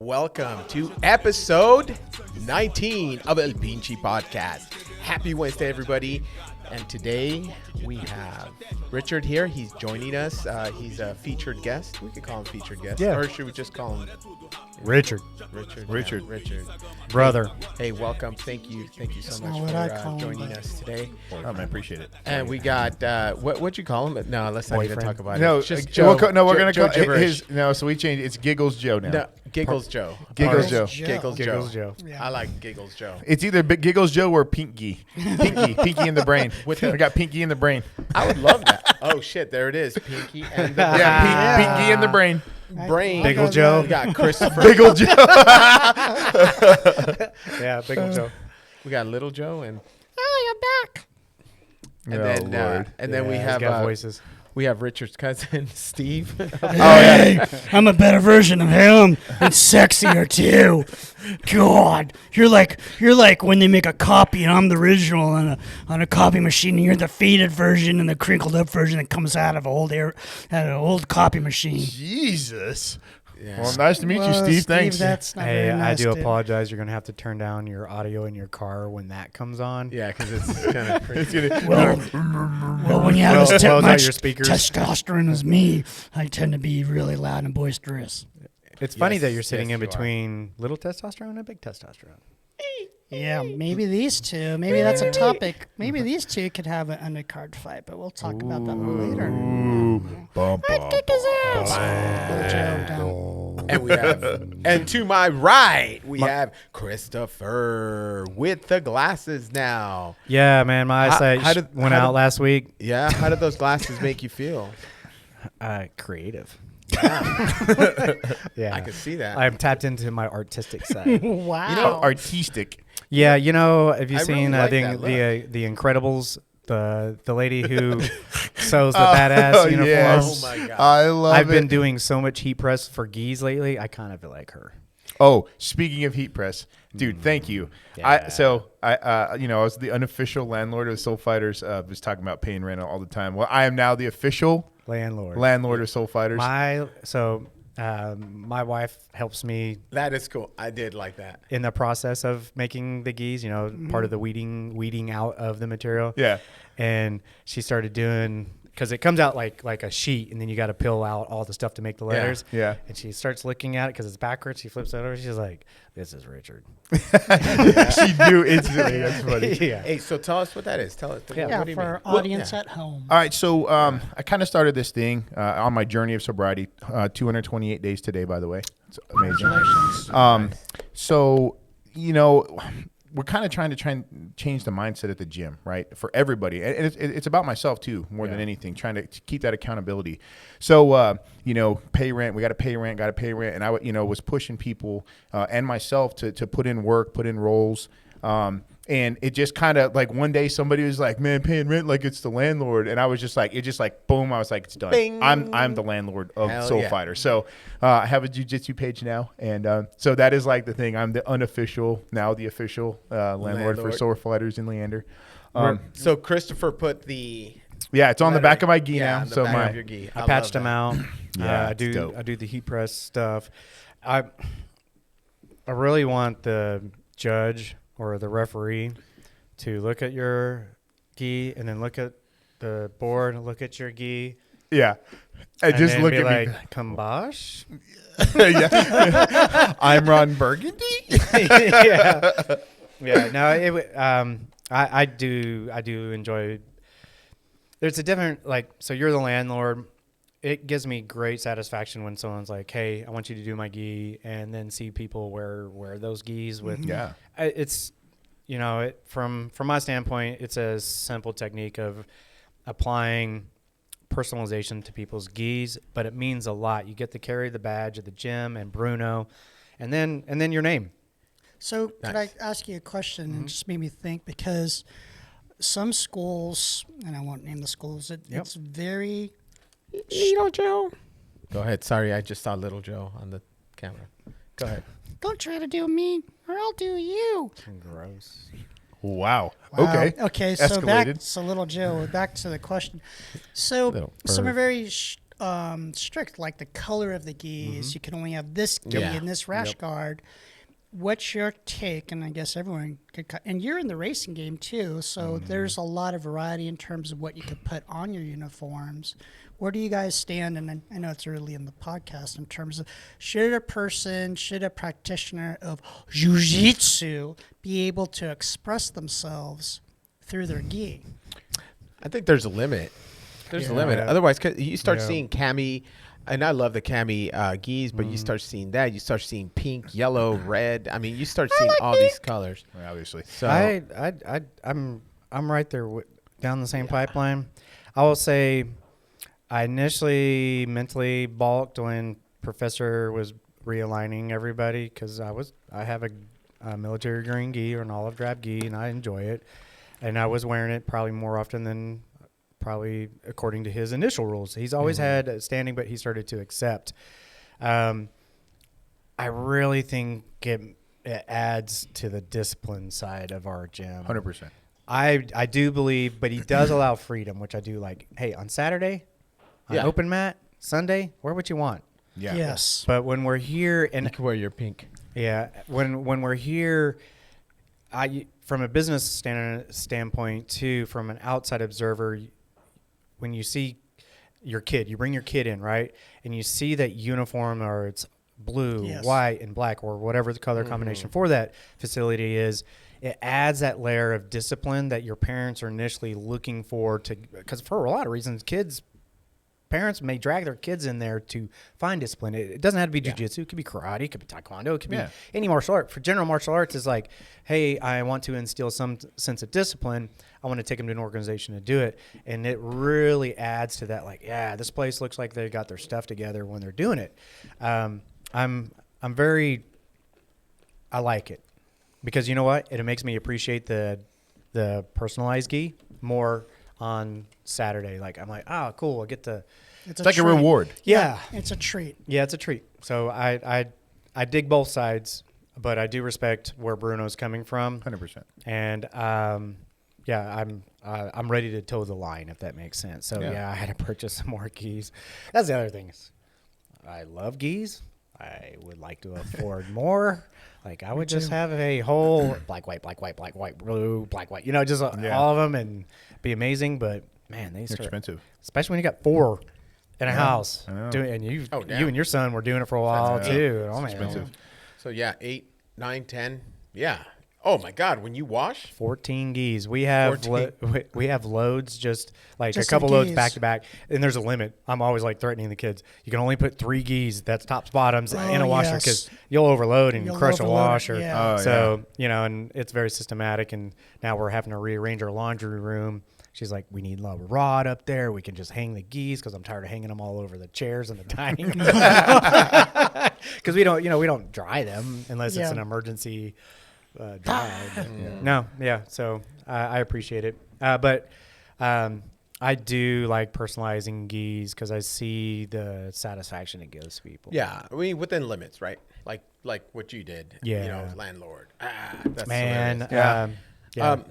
Welcome to episode 19 of El Pinche Podcast. Happy Wednesday, everybody. And today we have Richard here. He's joining us. He's a featured guest. We could call him featured guest. Yeah. Or should we just call him Richard. Richard. Brother. Hey, welcome. Thank you so much for joining us today. I appreciate it. And we got, what'd you call him? No, let's not even talk about No, it. Just Joe, Joe. we're going to call gibberish. so we changed. It's Giggles Joe now. No, Giggles Joe. Giggles Joe. Giggles Joe. Yeah. I like Giggles Joe. It's either Giggles Joe or Pinky. Pinky in the brain. I got Pinky in the brain. I would love that. Oh, shit. There it is. Pinky and the brain. Pinky in the brain. Brain. Biggle Joe. We got Christopher. Biggle Joe. Yeah, Biggle Joe. We got Little Joe and I'm back. and then we he's have got voices. we have Richard's cousin Steve. Hey, I'm a better version of him and sexier too. God, you're like when they make a copy and I'm the original on a copy machine, and you're the faded version and the crinkled up version that comes out of an old copy machine. Jesus. Yeah. Well, nice to meet you, Steve. Thanks. That's not Hey, very I nice, do dude. apologize. You're going to have to turn down your audio in your car when that comes on. Yeah, because it's kind of crazy. Well, when you have as close out much your speakers. testosterone as me, I tend to be really loud and boisterous. It's funny Yes, that you're sitting yes, in you are. between little testosterone and big testosterone. Yeah, maybe these two. Maybe that's a topic. Maybe these two could have an undercard fight, but we'll talk about that a little later. I'd kick his ass. And to my right, we have Christopher with the glasses now. Yeah, man, my eyesight went out last week. Yeah, how did those glasses make you feel? Creative. Yeah, Yeah, I could see that. I'm tapped into my artistic side. Wow. Artistic. Yeah, have you I seen really like that the Incredibles? The lady who sews the badass uniforms. Yes. Oh my God. I love I've been it. doing so much heat press for geese lately. I kind of feel like her. Oh, speaking of heat press, dude, thank you. Yeah. I was the unofficial landlord of the Soul Fighters. Was talking about paying rent all the time. Well, I am now the official landlord of Soul Fighters. My wife helps me That is cool. I did like that. in the process of making the geese. Part of the weeding out of the material. Yeah. And she started doing, because it comes out like a sheet, and then you got to peel out all the stuff to make the letters. Yeah. And she starts looking at it because it's backwards. She flips it over. She's like, "This is Richard." She knew instantly. That's funny. Yeah. Hey, so tell us what that is. Tell us. Yeah, what do you for mean? our audience at home. All right, so I kind of started this thing on my journey of sobriety. 228 days today, by the way. It's amazing. Congratulations. So, we're kind of trying to change the mindset at the gym, right? For everybody. And it's about myself, too, more than anything, trying to keep that accountability. So, pay rent. We got to pay rent, And I, was pushing people and myself to put in work, put in roles. And it just kind of like one day somebody was like, "Man, paying rent like it's the landlord," and I was just like, boom. I was like, "It's done. Bing. I'm the landlord of Hell Soul yeah. Fighter." So I have a Jiu-Jitsu page now, and so that is like the thing. I'm the unofficial, now the official landlord for Soul Fighters in Leander. So Christopher put the Yeah, it's on the back of my gi yeah, now. on the So back my of your gi. I patched love them that. out. Yeah, I it's dope. do the heat press stuff. I really want the judge or the referee to look at your gi and then look at the board and look at your gi. yeah, and just then look be at like, me. Kambosh? Yeah. I'm Ron Burgundy. Yeah. Yeah. No, I do enjoy. There's a different, so you're the landlord. It gives me great satisfaction when someone's like, "Hey, I want you to do my gi," and then see people wear those gis with. Yeah. It's, from my standpoint, it's a simple technique of applying personalization to people's gis, but it means a lot. You get to carry the badge of the gym and Bruno, and then your name. So could I ask you a question? It just made me think, because some schools, and I won't name the schools, it's very... Little Joe. Go ahead. Sorry, I just saw Little Joe on the camera. Go ahead. Don't try to do me, or I'll do you. Gross. Wow. Wow. Okay. Okay. Escalated. So Little Joe. Back to the question. So Little some are perv. very strict, like the color of the gis. You can only have this gi Yeah. and this rash guard. What's your take? And I guess everyone could. And you're in the racing game too, so there's a lot of variety in terms of what you could put on your uniforms. Where do you guys stand? And I know it's early in the podcast in terms of should a practitioner of Jiu-Jitsu be able to express themselves through their gi? I think there's a limit. There's a limit. Otherwise, 'cause you start seeing cami, and I love the cami gis, but you start seeing that. You start seeing pink, yellow, red. I mean, you start seeing all these colors. Right, obviously. So I'm right there down the same pipeline. I will say, I initially mentally balked when Professor was realigning everybody because I have a military green gi or an olive drab gi, and I enjoy it, and I was wearing it probably more often than probably according to his initial rules. He's always had a standing, but he started to accept. I really think it adds to the discipline side of our gym. 100%. I do believe, but he does allow freedom, which I do like. Hey, on Saturday, on open mat, Sunday, wear what you want. Yeah. Yes. But when we're here, and you can wear your pink. yeah, when we're here, from a business standpoint too, from an outside observer, when you see your kid, you bring your kid in, right, and you see that uniform or it's blue, white, and black, or whatever the color combination for that facility is, it adds that layer of discipline that your parents are initially looking for because for a lot of reasons, parents may drag their kids in there to find discipline. It doesn't have to be jiu-jitsu. It could be karate. It could be taekwondo. It could be any martial art. For general martial arts, is like, hey, I want to instill some sense of discipline. I want to take them to an organization to do it. And it really adds to that, like, yeah, this place looks like they got their stuff together when they're doing it. I like it. Because you know what? It makes me appreciate the personalized gi more on Saturday. Like, I'm like, oh, cool. I get to. It's like a reward. Yeah. It's a treat. Yeah, it's a treat. So I dig both sides, but I do respect where Bruno's coming from. 100%. And I'm ready to toe the line, if that makes sense. So I had to purchase some more gis. That's the other thing. I love gis. I would like to afford more. Like, I would just have a whole black, white, blue, black, white, just all of them and be amazing. But, man, they're expensive. Especially when you got 4 in a house. And you and your son were doing it for a while, too. Oh, man. Expensive. So, 8, 9, 10. Yeah. Oh, my God. When you wash? 14 gis. We have we have loads, just a couple the loads gis. back to back, and there's a limit. I'm always like threatening the kids. You can only put 3 gis. That's tops, bottoms, in a washer because you'll overload and crush a washer. Yeah. And it's very systematic. And now we're having to rearrange our laundry room. She's like, we need a rod up there. We can just hang the gis because I'm tired of hanging them all over the chairs and the dining room. Because we don't dry them unless it's an emergency. So I appreciate it. But I do like personalizing gis because I see the satisfaction it gives people. Yeah, I mean, within limits, right? Like what you did. Yeah. Landlord. That's Man. hilarious.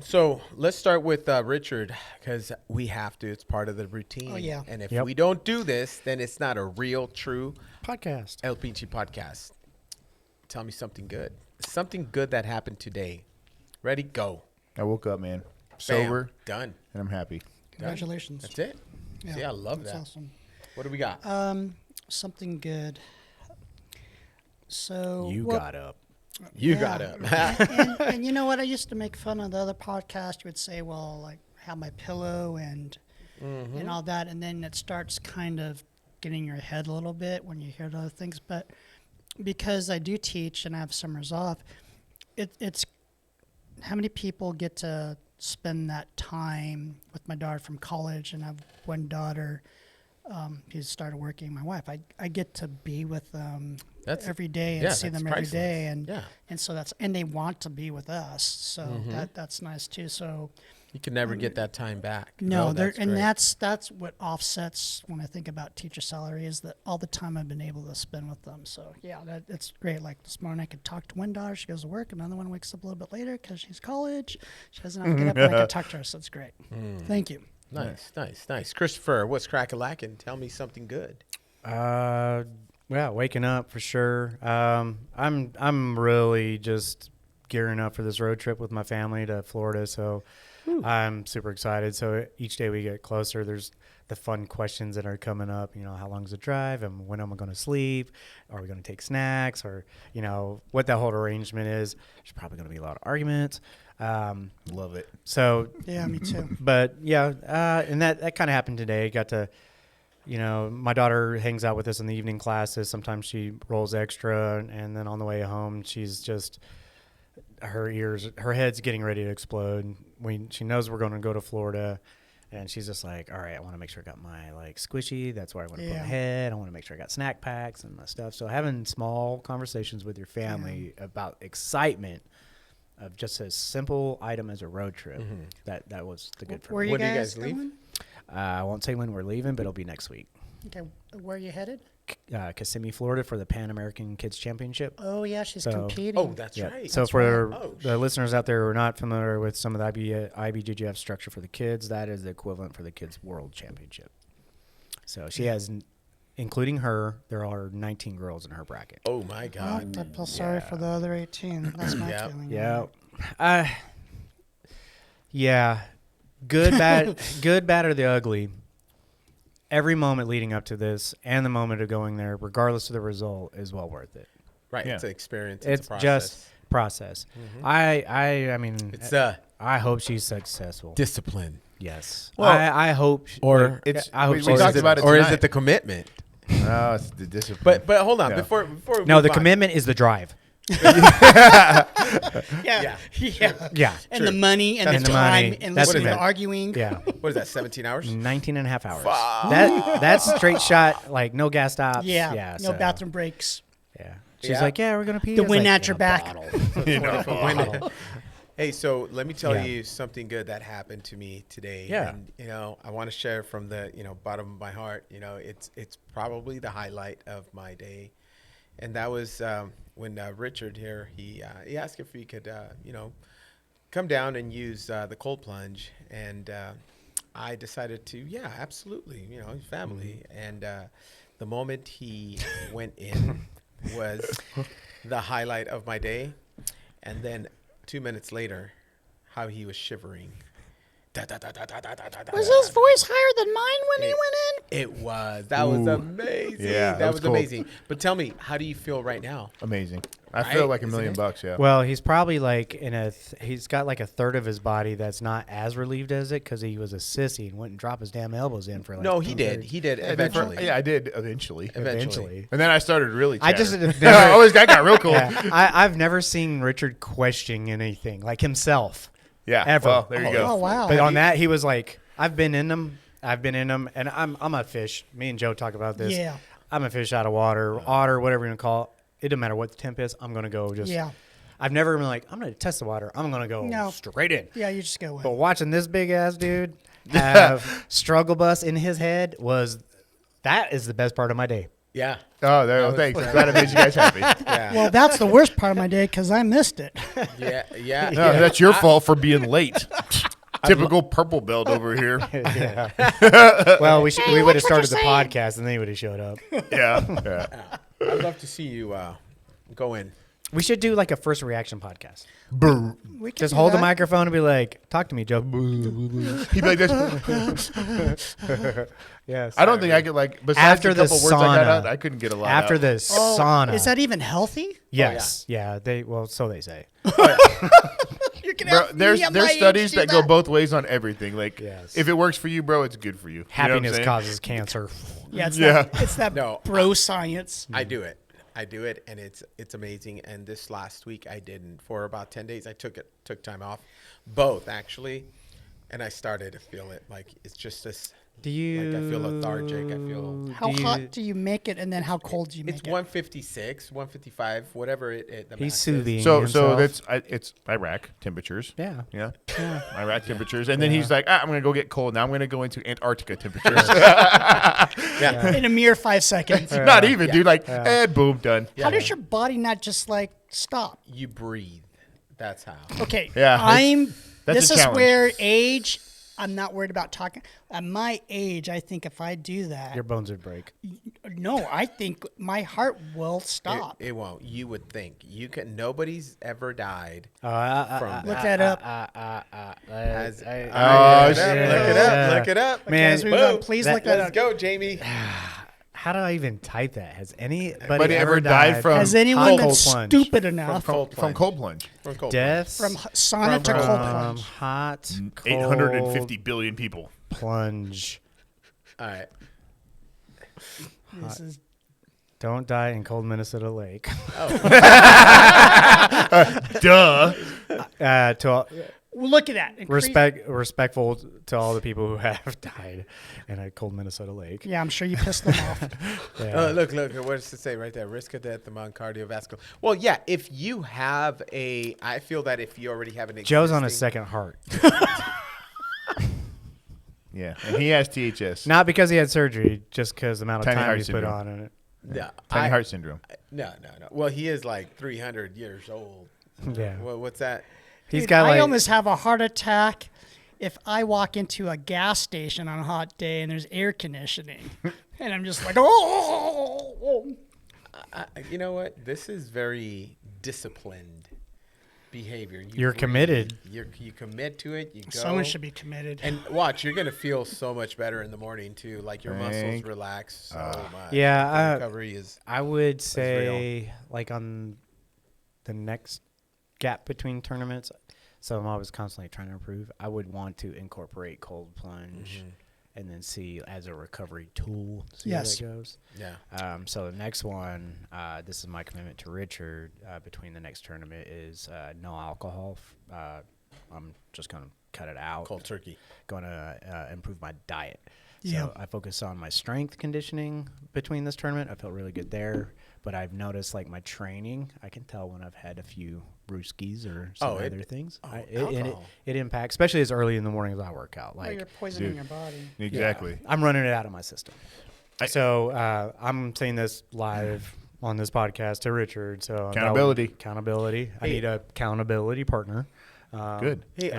So let's start with Richard because we have to. It's part of the routine. Oh, yeah. And if we don't do this, then it's not a real, true Podcast. El Pinche Podcast. Tell me something good. Something good that happened today. Ready? Go. I woke up, man. Sober. Bam. Done. And I'm happy. Congratulations. That's it. Yeah, See, I love that's that. awesome. What do we got? Something good. So You got up. You got it. and you know what? I used to make fun of the other podcast. You would say, well, like, have my pillow and all that. And then it starts kind of getting in your head a little bit when you hear other things. But because I do teach and I have summers off, it's how many people get to spend that time with my daughter from college, and I have one daughter who's started working, my wife. I get to be with them every day and see them every day, and so and they want to be with us, so that's nice too. So you can never get that time back. No, that's great. that's what offsets when I think about teacher salary is that all the time I've been able to spend with them. So yeah, it's great. Like this morning, I could talk to one daughter. She goes to work. Another one wakes up a little bit later because she's college. She doesn't have to get up, and I can talk to her. So it's great. Thank you. Nice. Christopher, what's crack-a-lackin'? Tell me something good. Yeah, waking up for sure. I'm really just gearing up for this road trip with my family to Florida, so I'm super excited. So each day we get closer, there's the fun questions that are coming up. How long's the drive, and when am I going to sleep? Are we going to take snacks, or what that whole arrangement is? There's probably going to be a lot of arguments. Love it. So Yeah, me too. but and that kind of happened today. Got to. My daughter hangs out with us in the evening classes. Sometimes she rolls extra, and then on the way home, she's just her head's getting ready to explode. She knows we're going to go to Florida, and she's just like, all right, I want to make sure I got my squishy. That's where I want to put my head. I want to make sure I got snack packs and my stuff. So having small conversations with your family about excitement of just a simple item as a road trip, that was the good for me. When do you guys leave? I won't say when we're leaving, but it'll be next week. Okay, where are you headed? Kissimmee, Florida, for the Pan American Kids Championship. Oh yeah, she's competing. Oh, that's right. So That's for right. the listeners out there who are not familiar with some of the IBJJF structure for the kids, that is the equivalent for the Kids World Championship. So she has, including her, there are 19 girls in her bracket. Oh my God. I feel sorry for the other 18. That's my feeling. Yeah. Good, bad, or the ugly. Every moment leading up to this and the moment of going there, regardless of the result, is well worth it. Right. Yeah. It's an experience. It's a process. just process. I mean, It's I hope she's successful. discipline. Yes. Well, I hope. I hope we she's talked about it Or is tonight. it the commitment? No, it's the discipline. But hold on. Yeah. Before we No, move the on. commitment is the drive. Yeah. Yeah. Yeah. And True. the money and That's the the time money. and That's listening the to money. arguing. Yeah. What is that, 17 hours? 19 and a half hours. That's straight shot, like no gas stops. Yeah. No so, bathroom breaks. Yeah. She's Yeah. like, yeah, we're going to pee. The It's wind like, at your back. bottle. Hey, so let me tell Yeah. you something good that happened to me today. Yeah. And, I want to share from the, bottom of my heart. It's probably the highlight of my day. And that was when Richard here, he asked if we could, come down and use the cold plunge. And I decided to, yeah, absolutely, family. And the moment he went in was the highlight of my day. And then 2 minutes later, how he was shivering. Was his voice higher than mine when he went in? It was. That was amazing. Yeah, that was cool. amazing. But tell me, how do you feel right now? Amazing. I Right? feel like $1 Isn't million it? bucks. Yeah. Well, he's probably like he's got like a third of his body that's not as relieved as it because he was a sissy and wouldn't drop his damn elbows in for like. No, he 2 did. thirds. He did I did eventually. I did eventually. Eventually. And then I started really. I just chattering. have never- I always got real cool. Yeah, I've never seen Richard questioning anything like himself. Yeah. Ever. Well, there you go. Oh, wow. But on that, he was like, I've been in them, and I'm a fish. Me and Joe talk about this. Yeah. I'm a fish out of water, otter, whatever you want to call it. It doesn't matter what the temp is. I'm gonna go just. Yeah. I've never been like, I'm gonna test the water. I'm gonna go No. straight in. Yeah, you just go But in. watching this big ass dude have struggle bus in his head that is the best part of my day. Yeah. Oh, there. Thanks. I'm glad I made you guys happy. Yeah. Well, that's the worst part of my day because I missed it. Yeah. No, that's your fault for being late. Typical purple belt over here. Well, we would have started the podcast and then he would have showed up. Yeah. I'd love to see you go in. We should do like a first reaction podcast. We can Just do hold the that. microphone and be like, "Talk to me, Joe." He'd be like this. Yes. I don't think I could besides After a the couple words I got sauna. out, I couldn't get a lot After out. the Oh, sauna. Is that even healthy? Yes. Yeah. So they say. You can Bro, have there's me at my studies age do that go both ways on everything. Like, Yes. if it works for you, bro, it's good for you. You know what I'm Happiness saying? causes cancer. Yeah, it's Yeah. that No. bro science. I do it, and it's amazing. And this last week I didn't. For about 10 days, I took time off, both actually, and I started to feel it. Like it's just this. Do you? Like I feel lethargic. I feel. How hot do you make it, and then how cold do you make It's it? 156, 155, whatever it. The He's max is. soothing. So himself. it's Iraq temperatures. Yeah. Yeah. Iraq temperatures. And then he's like, I'm going to go get cold. Now I'm going to go into Antarctica temperatures. Yeah. In a mere 5 seconds. Not even, dude. Like, boom, done. How does your body not just like stop? You breathe. That's how. Okay. Yeah, This that's a is challenge. where age I'm not worried about talking. At my age, I think if I do that, Your bones would break. no, I think my heart will stop. It won't. You would think you can. Nobody's ever died From Look that up. as. shit. Look it up. Man, As we move on, Boom. please look that Let's up. go, Jamie. How do I even type that? Has anybody But ever died from Has anyone been cold plunge? stupid enough Cold from plunge. cold plunge? From cold deaths from sauna to cold plunge? hot, cold 850 billion people. plunge? All right. This is Don't die in cold Minnesota lake. Duh. To all, well, look at that. respectful to all the people who have died in a cold Minnesota lake. Yeah, I'm sure you pissed them off. Yeah. Look. What does it say right there? Risk of death among cardiovascular. Well, yeah. If you have I feel that if you already have an Joe's on his existing- second heart. Yeah, and he has THS. Not because he had surgery, just because the amount of Tiny time heart he's put syndrome. on it. Yeah, Tiny heart syndrome. No. Well, he is like 300 years old. Yeah. Well, what's that? He's Dude, got I like almost have a heart attack if I walk into a gas station on a hot day and there's air conditioning, and I'm just like, oh. You know what? This is very disciplined behavior. You're committed. You commit to it. You go. Someone should be committed. And watch, you're gonna feel so much better in the morning too. Like your muscles Thank- relax so much. Yeah, The recovery is. I would say like on the next gap between tournaments, so I'm always constantly trying to improve. I would want to incorporate cold plunge and then see as a recovery tool. See Yes. how that goes. Yeah. So the next one, this is my commitment to Richard. Between the next tournament is no alcohol. I'm just gonna cut it out. Cold turkey. Going to improve my diet. Yeah. So I focus on my strength conditioning between this tournament. I felt really good there, but I've noticed like my training. I can tell when I've had a few brewskis or some other things. Alcohol. It impacts, especially as early in the morning as I work out. Well, Like you're poisoning your body. Exactly. I'm running it out of my system. So I'm saying this live on this podcast to Richard. So accountability. I need a accountability partner. Good. Hey,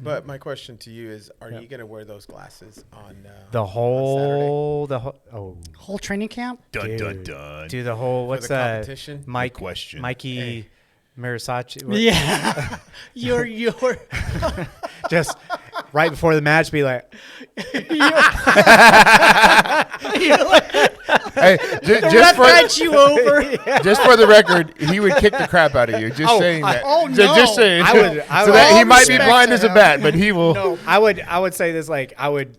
but my question to you is: Are you gonna wear those glasses on The whole Whole training camp? Dun dude, dun dun. do the whole what's the that? competition? Mike question. Mikey Marisachi. Yeah. you're Just right before the match, be like, Hey, just for got you over. just for the record, he would kick the crap out of you. Just saying that. oh, Just no. saying. I would- so that he all might be respect blind to as a him. bat, but he will. I would say this like I would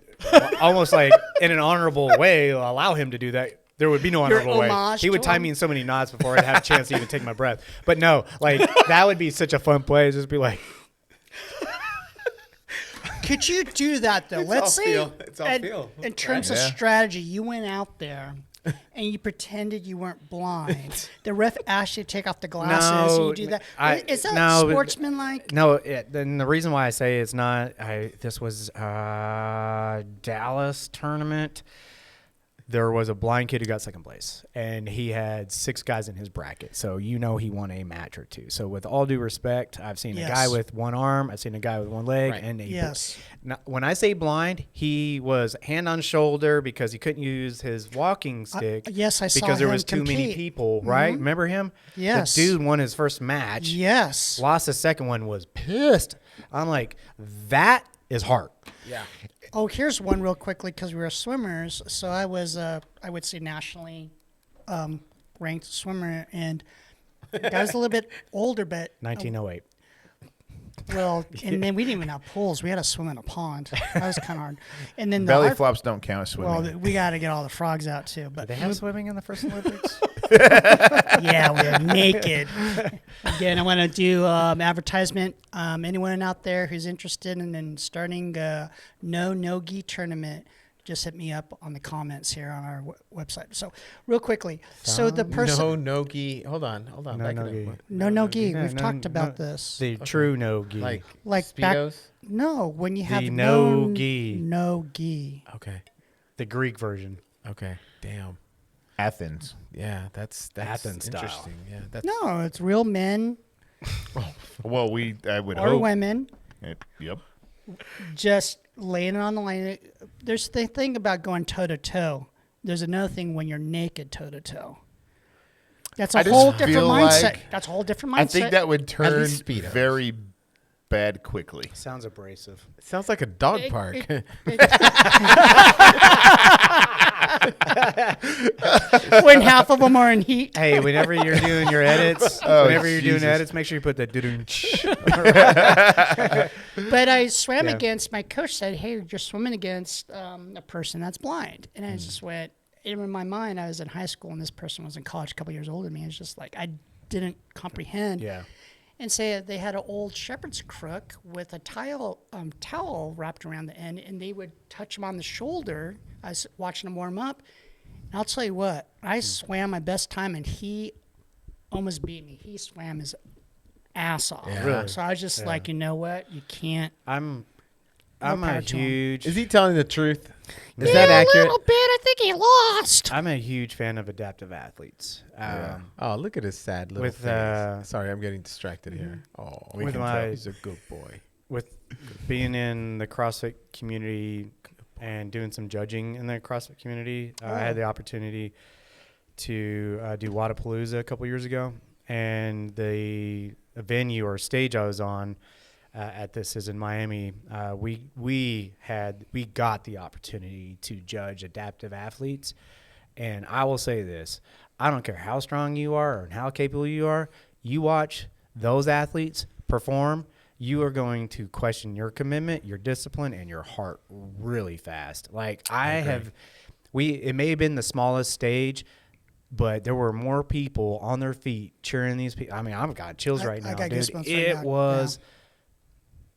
almost like in an honorable way allow him to do that. There would be no honorable way. homage He would to tie him? me in so many knots before I'd have a chance to even take my breath. But no, like that would be such a fun play. Just be like, Could you do that though? Let's all say feel. It's all feel, in terms of Yeah. strategy, you went out there and you pretended you weren't blind. The ref asked you to take off the glasses. No, you do that. Is that no, but- sportsmanlike? no. Then the reason why I say it's not. This was Dallas tournament. There was a blind kid who got second place, and he had 6 guys in his bracket. So he won a match or two. So with all due respect, I've seen a guy Yes. with one arm, I've seen a guy with one leg, Right. and Yes. Now, when I say blind, he was hand on shoulder because he couldn't use his walking stick. yes, I saw because there him was too many compete. people. Right? Remember him? Yes. The dude won his first match. Yes. Lost the second one. Was pissed. I'm like, that is hard. Yeah. Oh, here's one real quickly because we were swimmers. So I was, I would say, nationally ranked swimmer, and I was a little bit older, but 1908. well, and then we didn't even have pools. We had to swim in a pond. That was kind of hard. And then Belly the flops don't count as swimming. well, we got to get all the frogs out too. But Did they have swimming in the first Olympics? yeah, we were naked. Again, I want to do advertisement. Anyone out there who's interested in starting a no-gi tournament, just hit me up on the comments here on our website. So, real quickly, so the person No gi. Hold on. No back it up. no-gi. no-gi. Yeah, We've no- talked about no- this. The true no-gi. Like back, Speedos. no, when you have The no no-gi. no-gi. Okay. the Greek version. Okay. Damn. Athens. Yeah, that's Athens style. interesting. Yeah, that's No, it's real men Well, I would or hope. women Yep. just laying it on the line. There's the thing about going toe to toe. There's another thing when you're naked toe to toe. That's a whole different mindset. That's a whole different mindset. I think that would turn Speedos. very bad quickly. Sounds abrasive. It sounds like a dog park. When half of them are in heat. Hey, whenever you're doing your edits, make sure you put that But I swam against, my coach said, hey, you're swimming against a person that's blind. And I just went, in my mind, I was in high school and this person was in college a couple years older than me. It's just like, I didn't comprehend. Yeah. And say they had an old shepherd's crook with a towel wrapped around the end, and they would touch him on the shoulder. I was watching him warm up. And I'll tell you what, I swam my best time, and he almost beat me. He swam his ass off. Yeah. Really? So I was just like, you know what? You can't. I'm More a power to him. huge. Is he telling the truth? Is Yeah, that accurate? a little bit. I think he lost. I'm a huge fan of adaptive athletes. Oh, look at his sad little With, face. Sorry, I'm getting distracted here. Oh, we With can my- tell he's a good boy. With being in the CrossFit community and doing some judging in the CrossFit community, I had the opportunity to do WADApalooza a couple years ago, and the venue or stage I was on at this is in Miami. We got the opportunity to judge adaptive athletes, and I will say this: I don't care how strong you are or how capable you are. You watch those athletes perform, you are going to question your commitment, your discipline, and your heart really fast. Like it may have been the smallest stage, but there were more people on their feet cheering these people. I mean, I've got chills right now, I got dude. goosebumps right It now. was,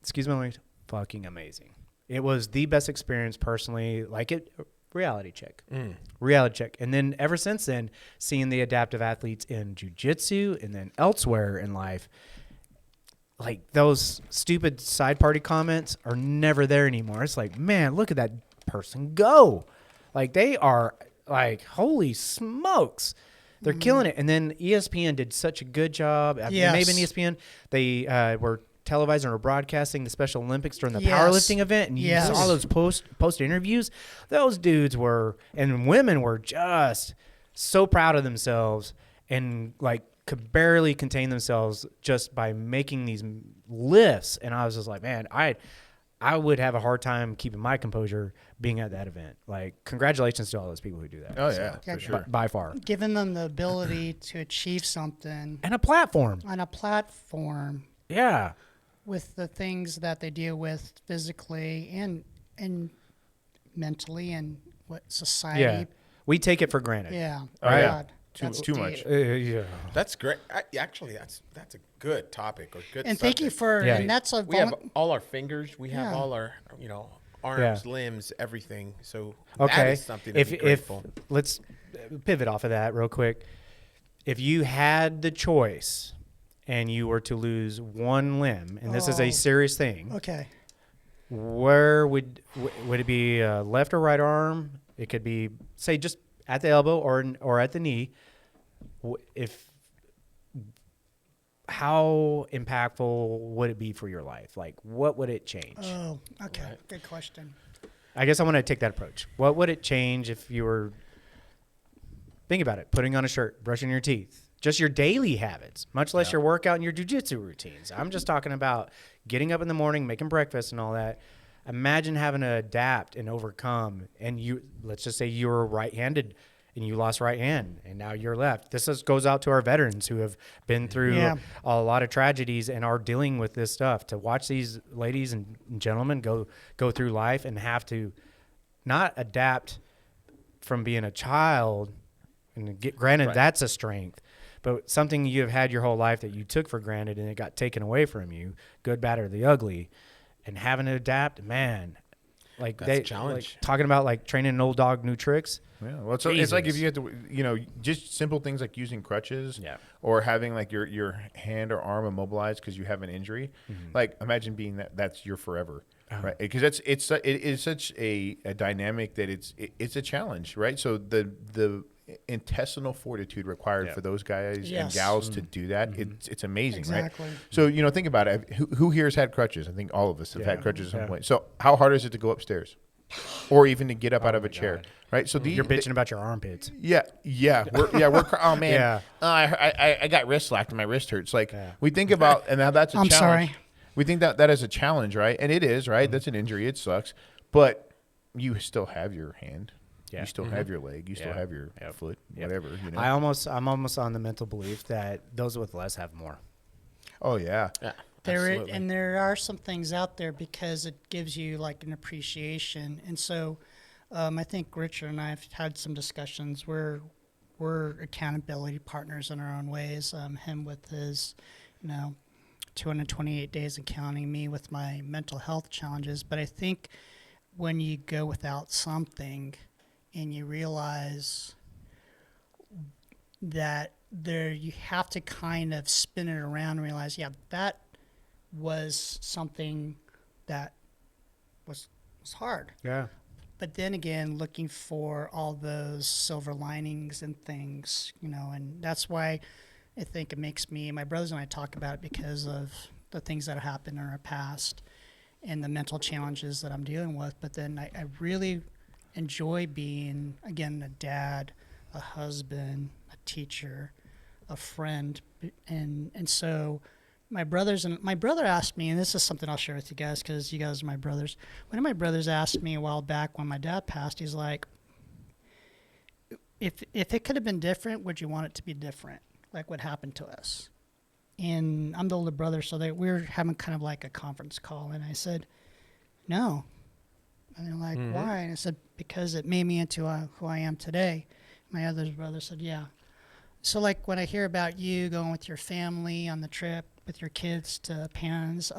excuse my language, fucking amazing. It was the best experience personally. Like it, reality check. And then ever since then, seeing the adaptive athletes in jiu-jitsu and then elsewhere in life, like those stupid side party comments are never there anymore. It's like, man, look at that person go. Like they are like, holy smokes. They're killing it. And then ESPN did such a good job. Yes. Maybe in ESPN, they were televising or broadcasting the Special Olympics during the Yes. powerlifting event. And you Yes. saw those post interviews. Those dudes were, and women were just so proud of themselves and like could barely contain themselves just by making these lifts. And I was just like, man, I would have a hard time keeping my composure being at that event. Like, congratulations to all those people who do that. Oh, So, yeah, for sure. by far. Giving them the ability to achieve something And a platform. on a platform Yeah. with the things that they deal with physically and mentally and what society. Yeah. We take it for granted. Yeah. Oh, yeah. God, that's Too deep. much. Yeah. That's great. Actually, that's a good topic or good. And thank you subject. for, Yeah. and that's a We have all our fingers. We have Yeah. all our arms, Yeah. limbs, everything. So Okay. that is something to be grateful. Let's pivot off of that real quick. If you had the choice and you were to lose one limb, and this is a serious thing, Okay. where would it be? Left or right arm? It could be, say, just at the elbow or at the knee. How impactful would it be for your life? Like, what would it change? Oh, okay. Good question. I guess I want to take that approach. What would it change if you were, think about it, putting on a shirt, brushing your teeth, just your daily habits, much less your workout and your jiu-jitsu routines. I'm just talking about getting up in the morning, making breakfast and all that. Imagine having to adapt and overcome, and let's just say you were right-handed and you lost right hand and now you're left. This goes out to our veterans who have been through a lot of tragedies and are dealing with this stuff. To watch these ladies and gentlemen go through life and have to not adapt from being a child, and granted that's a strength, but something you have had your whole life that you took for granted and it got taken away from you, good, bad, or the ugly, and having to adapt, man. Like That's a challenge. like talking about like training an old dog new tricks. Yeah, well, it's like if you had to, just simple things like using crutches, or having like your hand or arm immobilized because you have an injury. Like, imagine being that's your forever, right? Because it is such a dynamic that it's a challenge, right? So the intestinal fortitude required for those guys and Yes. gals to do that. It's amazing, Exactly. right? So think about it. Who here has had crutches? I think all of us have had crutches at some Yeah. point. So how hard is it to go upstairs, or even to get up out of a chair, right? So You're bitching about your armpits. Oh man, Yeah. I got wrist slacked and my wrist hurts. Like we think about, and now that's a I'm challenge. sorry. We think that is a challenge, right? And it is, right? That's an injury. It sucks, but you still have your hand. Yeah. You still have your leg. You still have your foot. Whatever. You know. I'm almost on the mental belief that those with less have more. Oh yeah. There are some things out there because it gives you like an appreciation, and so I think Richard and I have had some discussions. We're accountability partners in our own ways. Him with his, 228 days and counting, me with my mental health challenges. But I think when you go without something and you realize that you have to kind of spin it around and realize, that was something that was hard. Yeah. But then again, looking for all those silver linings and things, and that's why I think it makes my brothers and I talk about it because of the things that have happened in our past and the mental challenges that I'm dealing with. But then I really enjoy being, again, a dad, a husband, a teacher, a friend. And so my brother asked me, and this is something I'll share with you guys because you guys are my brothers. One of my brothers asked me a while back when my dad passed, he's like, if it could have been different, would you want it to be different? Like what happened to us? And I'm the older brother, so we were having kind of like a conference call, and I said, no. And they're like, why? And I said, because it made me into who I am today. My other brother said, yeah. So like when I hear about you going with your family on the trip with your kids to Pans,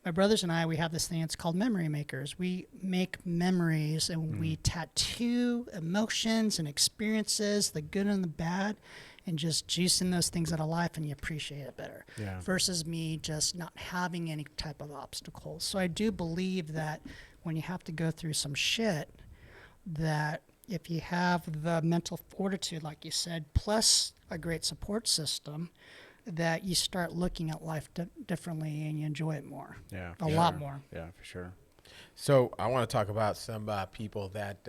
my brothers and I, we have this thing, it's called memory makers. We make memories and we tattoo emotions and experiences, the good and the bad, and just juicing those things out of life, and you appreciate it better. Yeah. Versus me just not having any type of obstacles. So I do believe that when you have to go through some shit, that if you have the mental fortitude, like you said, plus a great support system, that you start looking at life differently and you enjoy it more. Yeah. A lot more. Yeah, for sure. So I want to talk about some people that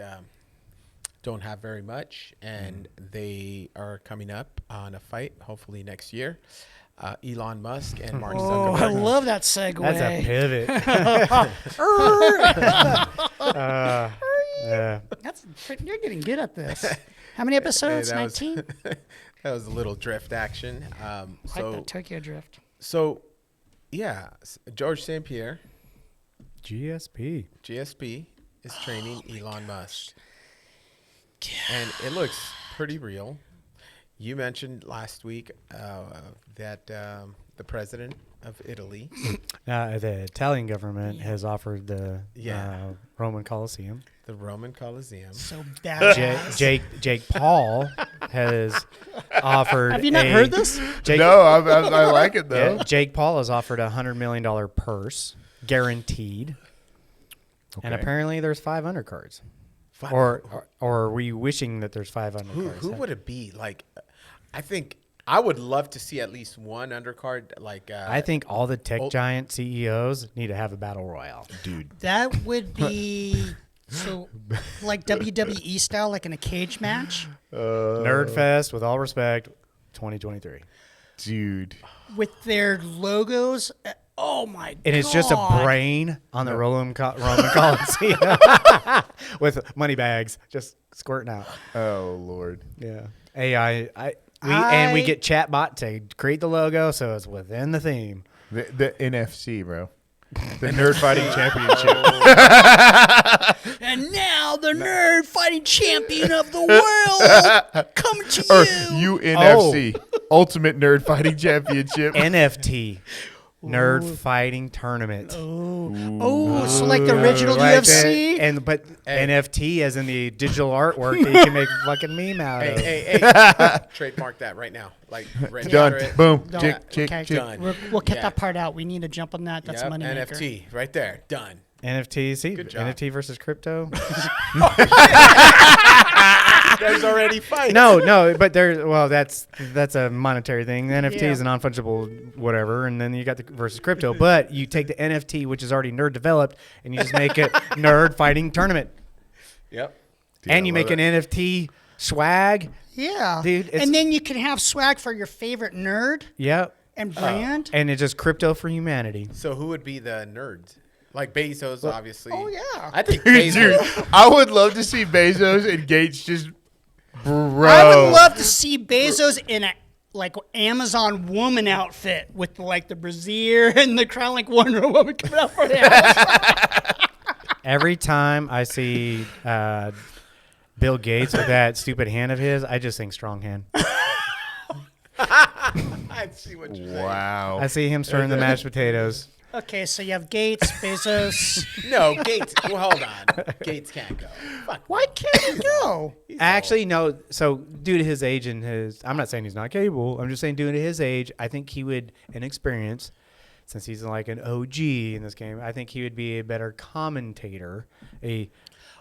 don't have very much, and they are coming up on a fight, hopefully next year. Elon Musk and Mark Oh, Zuckerberg. I love that segue. That's a pivot. Yeah. You're getting good at this. How many episodes? Hey, 19? That was a little drift action. Like the Tokyo Drift. So, yeah, George St. Pierre, GSP. GSP, is training Elon Musk. And it looks pretty real. You mentioned last week that the president of Italy. The Italian government has offered the Roman Colosseum. The Roman Colosseum. So badass. Jake Paul has offered. Have you not heard this? No, I like it though. Yeah, Jake Paul has offered $100 million purse, guaranteed. Okay. And apparently there's 5 undercards. Or are we wishing that there's 5 undercards? Who would it be? Like, I think I would love to see at least one undercard. Like, I think all the tech giant CEOs need to have a battle royale. Dude. That would be so like WWE style, like in a cage match Nerdfest, with all respect, 2023. Dude. with their logos. Oh my god! And it's just a brain on the Roman Coliseum with money bags just squirting out. Oh Lord. Yeah. AI. We get chatbot to create the logo so it's within the theme. The NFC, bro. The Nerd Fighting Championship. And now the nerd fighting champion of the world coming to you. Or UFC, Ultimate Nerd Fighting Championship. NFT. Nerd fighting tournament. Oh, so like the original Right UFC? there. But NFT as in the digital artwork that you can make a fucking meme out of. Hey. Trademark that right now. Like, register Done. it. Boom. Don't- Chick. Done. We'll cut Yeah. that part out. We need to jump on that. That's Yep, money maker. NFT right there. Done. NFT, see? Good job. NFT versus crypto. There's already fights. No, but that's a monetary thing. The NFT Yeah. is a non-fungible whatever, and then you got the versus crypto. But you take the NFT, which is already nerd developed, and you just make it nerd fighting tournament, Yep. Dude, and I you love make an NFT swag. Yeah. Dude, it's- and then you can have swag for your favorite nerd Yep, and brand. and it's just crypto for humanity. So who would be the nerds? Like Bezos, obviously. Oh, yeah. I think Dude, Bezos. I would love to see Bezos and Gates just, bro. I would love to see Bezos in a like Amazon woman outfit with like the brassiere and the crown like Wonder Woman coming out for the house. Every time I see Bill Gates with that stupid hand of his, I just think strong hand. I see what you're saying. Wow. I see him stirring the mashed potatoes. Okay, so you have Gates, Bezos. No, Gates. Well, hold on. Gates can't go. Fuck. Why can't he go? Actually, no. So, due to his age and I'm not saying he's not capable. I'm just saying, due to his age, I think he would, and experience, since he's like an OG in this game, I think he would be a better commentator, a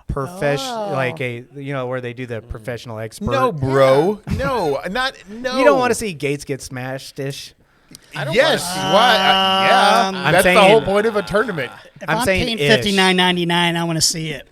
professional, like where they do the professional expert. No, bro. No, not no. You don't want to see Gates get smashed-ish. I don't Yes. wanna see- Why? Yeah. I'm That's the saying- whole point of a tournament. If I'm I'm saying paying ish. $59.99, I want to see it.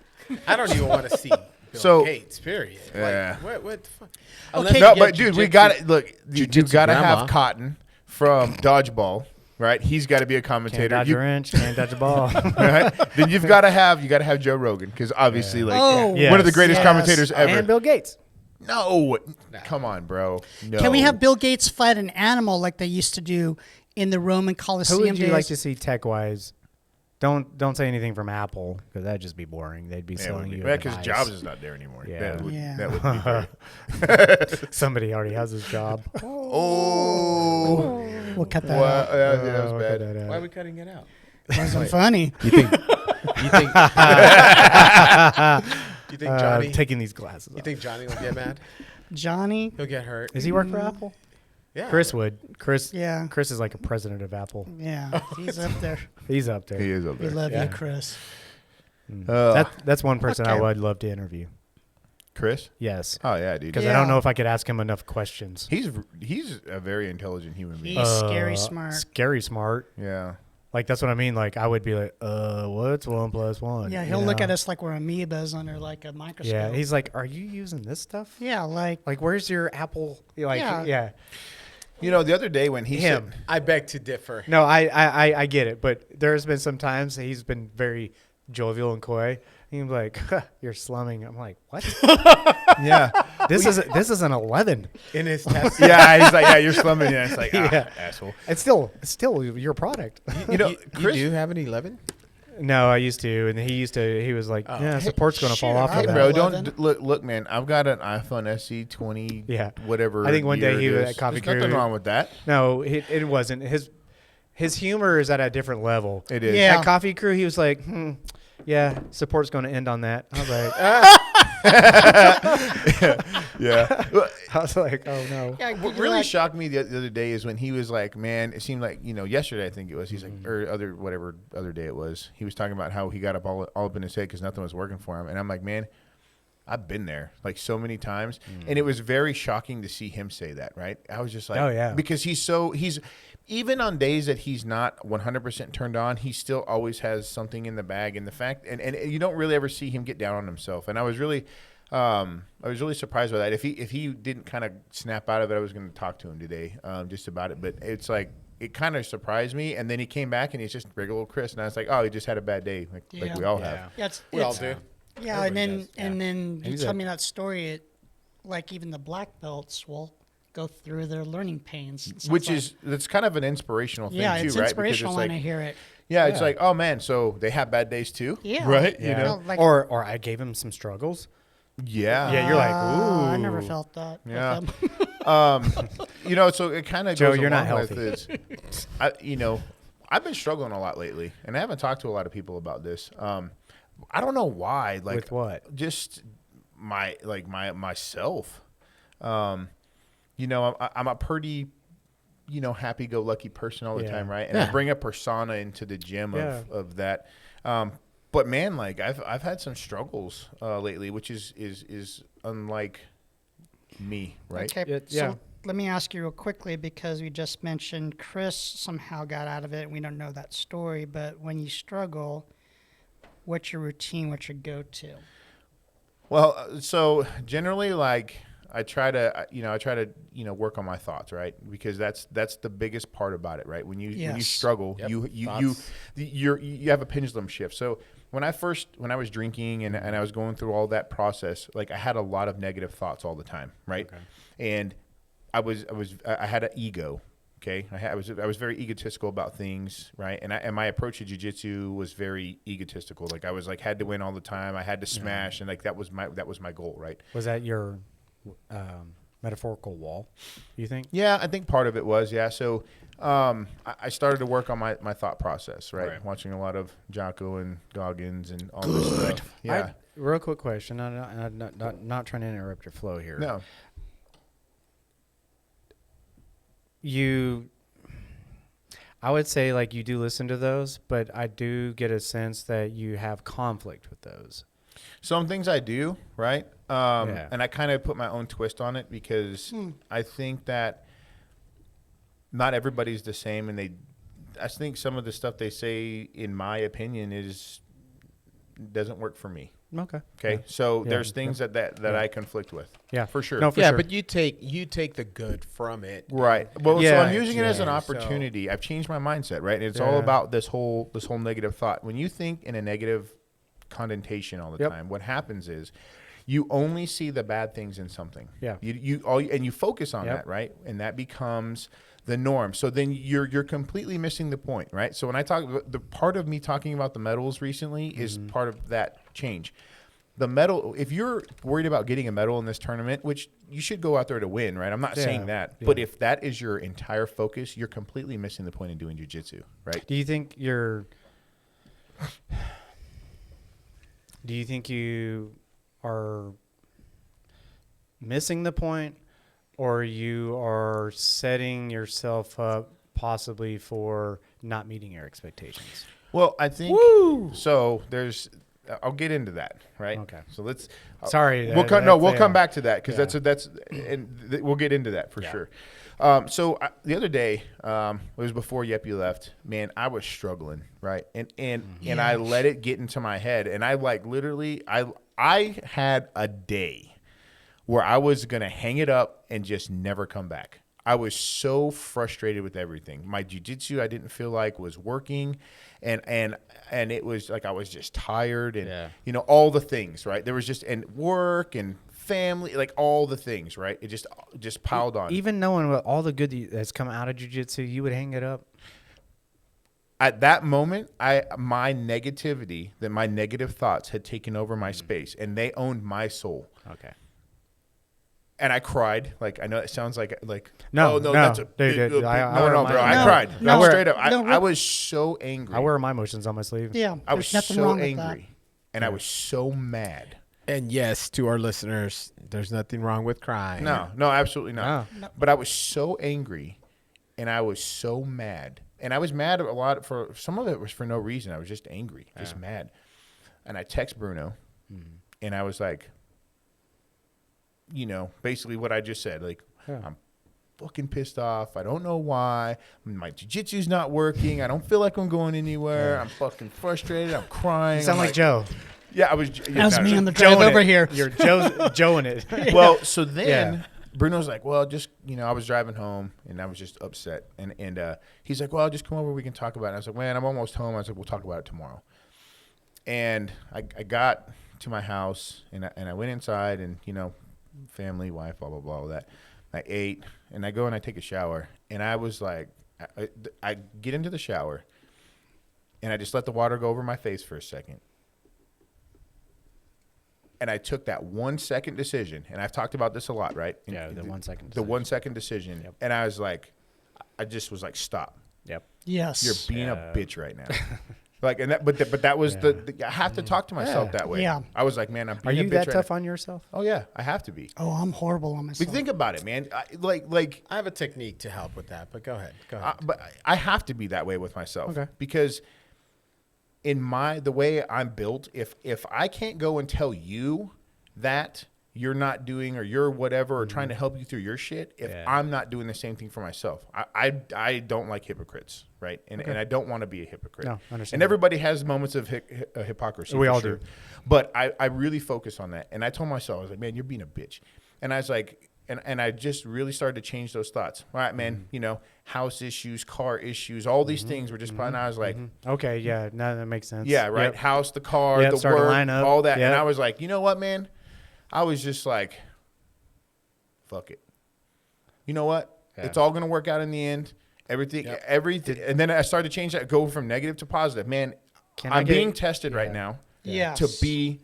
I don't even want to see Bill So- Gates, period. Yeah. Like, what the fuck? Okay. No, you but get dude, we jujitsu- got to look. You jujitsu got to grandma. have Cotton from Dodgeball, right? He's got to be a Can't commentator. dodge You- a wrench, can't dodge a ball. right? Then you got to have Joe Rogan because obviously, like Oh, one of the yes. greatest Yes. commentators ever. And Bill Gates. No, come on, bro. No. Can we have Bill Gates fight an animal like they used to do in the Roman Colosseum Who would you days? like to see tech-wise? Don't say anything from Apple because that'd just be boring. They'd be selling you a because device. Jobs is not there anymore. Yeah. That would, Yeah. that would be very, Somebody already has his job. oh. We'll cut that Wow, out. that was Oh, bad. look at that. Why are we cutting it out? It wasn't funny. You think? You think? you think Johnny? Taking these glasses You off. think Johnny will get mad? Johnny? He'll get hurt. Does he work for Apple? Yeah. Chris would. Chris Yeah. Chris is like a president of Apple. Yeah, he's up there. He's up there. He is up We there. love Yeah. you, Chris. That's one person I Okay. would love to interview. Chris? Yes. Oh yeah, dude. Because I Yeah. don't know if I could ask him enough questions. He's a very intelligent human being. He's scary smart. Scary smart. Yeah. Like that's what I mean. Like I would be like, what's 1 + 1? Yeah, You he'll look know? at us like we're amoebas under like a microscope. Yeah, he's like, are you using this stuff? yeah, like Like, where's your Apple? Like, Yeah. yeah. You know, the other day when he Him. said, I beg to differ. No, I get it, but there's been some times he's been very jovial and coy. He's like, "You're slumming." I'm like, "What? yeah, This is an 11." In his test. yeah, he's like, yeah, you're slumming. Yeah, it's like, Yeah. asshole. It's still your product. You know, you Chris, do have an 11? No, I used to, and he was like, "Yeah, support's gonna fall shit, off." I of hey, that. bro, 11. don't look, man. I've got an iPhone SE 20, Yeah. whatever. I think one day year he it was is. at Coffee There's nothing Crew. wrong with that. No, it wasn't. His humor is at a different level. It is. Yeah. At Coffee Crew, he was like, yeah, support's going to end on that. I was like, Yeah. I was like, oh no. yeah, What really shocked me the other day is when he was like, man, it seemed like, yesterday I think it was, he's like, or whatever other day it was, he was talking about how he got up all up in his head because nothing was working for him. And I'm like, man, I've been there like so many times. And it was very shocking to see him say that, right? I was just like, Oh, yeah. because he's even on days that he's not 100% turned on, he still always has something in the bag. And the fact, and you don't really ever see him get down on himself. And I was really surprised by that. If he didn't kind of snap out of it, I was going to talk to him today, just about it. But it's like, it kind of surprised me. And then he came back and he's just regular old Chris. And I was like, oh, he just had a bad day. Like we all have. Yeah, We all do. Yeah, Everybody and then you He's tell a- me that story. Like even the black belts will go through their learning pains, and stuff Which like- that's kind of an inspirational thing yeah, too, it's right? inspirational because when it's I like, hear it. yeah, it's like, oh man, so they have bad days too, Yeah, right? Yeah. You know, like, Or I gave him some struggles. yeah, Yeah, you're like, I never ooh. felt that. with Yeah. them. So it kind of Joe, goes you're not along with healthy. this. I've been struggling a lot lately, and I haven't talked to a lot of people about this. I don't know why. Like, With what? Just myself. I'm a pretty, happy-go-lucky person all the Yeah. time, right? And I Yeah. bring a persona into the gym Yeah. of that. But man, like I've had some struggles lately, which is unlike me, right? Okay, Yeah. so let me ask you real quickly, because we just mentioned Chris somehow got out of it. We don't know that story, but when you struggle, what's your routine? What's your go-to? Well, so generally, like I try to work on my thoughts, right? Because that's the biggest part about it, right? When you Yes. struggle, Yep. you have a pendulum shift. So when I was drinking and I was going through all that process, like I had a lot of negative thoughts all the time, right? Okay. And I had an ego. Okay, I was very egotistical about things, right? And my approach to jiu-jitsu was very egotistical. Like I was like had to win all the time. I had to smash, and like that was my goal, right? Was that your metaphorical wall, you think? Yeah, I think part of it was, yeah. So I started to work on my thought process, right? Watching a lot of Jocko and Goggins and all this stuff. Yeah. Real quick question. I'm not trying to interrupt your flow here. No. I would say like you do listen to those, but I do get a sense that you have conflict with those. Some things I do, right? Yeah. And I kind of put my own twist on it because I think that not everybody's the same, and I think some of the stuff they say, in my opinion, doesn't work for me. Okay. Okay, Yeah. so Yeah. there's things that I conflict with. Yeah. For sure. No, for yeah, sure. but you take the good from it. Right. Well, so Yeah. I'm using it as an Yeah. opportunity. I've changed my mindset, right? It's all Yeah. about this whole negative thought. When you think in a negative connotation all the Yep. time, what happens is you only see the bad things in something. Yeah. You focus on Yep. that, right? And that becomes the norm. So then you're completely missing the point, right? So when I the part of me talking about the medals recently is part of that change. The medal, if you're worried about getting a medal in this tournament, which you should go out there to win, right? I'm not saying that. Yeah. But if that is your entire focus, you're completely missing the point in doing jiu-jitsu, right? Do you think you are missing the point, or you are setting yourself up possibly for not meeting your expectations? Well, I think so. I'll get into that, right? Okay. So let's. Sorry, we'll come back to that because Yeah. we'll get into that for Yeah. sure. So the other day, it was before Yeppy left. Man, I was struggling, right? And I let it get into my head, and I like literally, I had a day where I was gonna hang it up and just never come back. I was so frustrated with everything. My jiu-jitsu I didn't feel like was working, and it was like I was just tired and all the things, right? There was just work and family, like all the things, right? It just piled on. Even knowing what all the good that's come out of jiu-jitsu, you would hang it up? At that moment, my negative thoughts had taken over my space, and they owned my soul. Okay. And I cried. Like, I know it sounds like No, oh, no, no. that's a Dude, big, dude, big, I no, wear no, my- bro. I No, cried. no, Straight up. no, I was so angry. I wear my emotions on my sleeve. Yeah, I was there's nothing so wrong with angry, and I was so mad. And yes, to our listeners, there's nothing wrong with crying. No, absolutely not. No. But I was so angry, and I was so mad. And I was mad a lot for some of it was for no reason. I was just angry, just mad. And I text Bruno, and I was like, basically what I just said. Like, I'm fucking pissed off. I don't know why. My jiu-jitsu's not working. I don't feel like I'm going anywhere. I'm fucking frustrated. I'm crying. You sound I'm like Joe. Yeah, I was. That was me on the drive Joeing over it. here. You're Joeing it. Well, so then Yeah. Bruno's like, well, just, I was driving home and I was just upset. And he's like, well, just come over. We can talk about it. And I was like, man, I'm almost home. I was like, we'll talk about it tomorrow. And I got to my house and I went inside and, family, wife, blah, blah, blah, all that. I ate and I go and I take a shower. And I was like, I get into the shower and I just let the water go over my face for a second. And I took that 1 second decision, and I've talked about this a lot, right? Yeah, the 1 second The decision. 1 second decision. Yep. And I was like, I just was like, stop. Yep. Yes. You're being a Yeah. bitch right now. Like, and that was I have to talk to myself that way. Yeah. I was like, man, I'm Are being a you bitch that right tough now. on yourself? Oh yeah, I have to be. Oh, I'm horrible on But myself. think about it, man. Like, I have a technique to help with that, but go ahead. but I have to be that way with myself. Okay. Because in the way I'm built, if I can't go and tell you that you're not doing or you're whatever or trying to help you through your shit if Yeah. I'm not doing the same thing for myself. I don't like hypocrites, right? And I don't want to be a hypocrite. No, understand and that. everybody has moments of hypocrisy. We for all sure. do. But I really focus on that. And I told myself, I was like, man, you're being a bitch. And I was like, and I just really started to change those thoughts. All right, man, you know, house issues, car issues, all these things were just, and I was like, Okay, yeah, no, that makes sense. yeah, right. Yep. House, the car, Yep, the start to work, line up. all that. Yep. And I was like, you know what, man? I was just like, fuck it. You know what? Yeah. It's all going to work out in the end. Everything. And then I started to change that, go from negative to positive. Man, I'm being tested right now Yes. to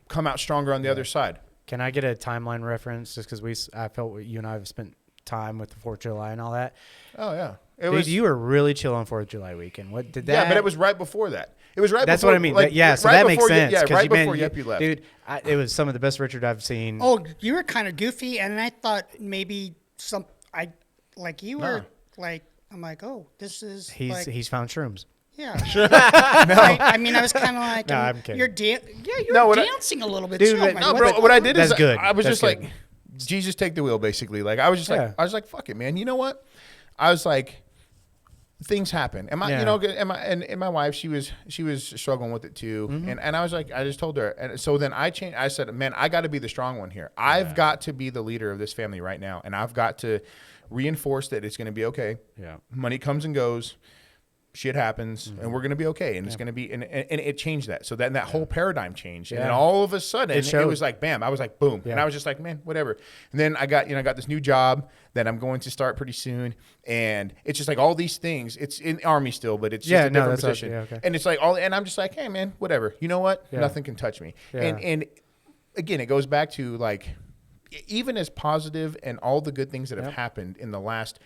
come out stronger on the other side. Can I get a timeline reference? Just because I felt you and I have spent time with the 4th of July and all that. Oh, yeah. Dude, you were really chill on 4th of July weekend. What did that? Yeah, but it was right before that. It was right That's before. what I mean. Like, Yeah, so right that makes before sense. Yeah, 'cause right man, before Yeppy left. Dude, it was some of the best Richard I've seen. Oh, you were kind of goofy, and I thought maybe you were like, I'm like, oh, this is He's found shrooms. yeah. I mean, I was kind of like, No, I'm kidding. You're dancing a little bit Dude, too. I'm but- like, No, what bro. the- What I did That's is good. I was That's just good. like, Jesus, take the wheel, basically. Like I was just Yeah. like, fuck it, man. You know what? I was like, things happen. And my, Yeah. you know, and my wife, she was struggling with it too. And I was like, I just told her. And so then I changed. I said, man, I got to be the strong one here. I've got to be the leader of this family right now, and I've got to reinforce that it's going to be okay. Yeah. Money comes and goes. Shit happens, and we're gonna be okay, and it's gonna be, and it changed that. So then that whole paradigm changed, and then Yeah. all of a sudden It it was showed. like bam. I was like boom, Yeah. and I was just like, man, whatever. And then I got this new job that I'm going to start pretty soon, and it's just like all these things. It's in Army still, but it's just a different that's position, okay. and it's like and I'm just like, hey man, whatever. You know what? Yeah. Nothing can touch me. Yeah. And again, it goes back to like, even as positive and all the good things that have happened in the last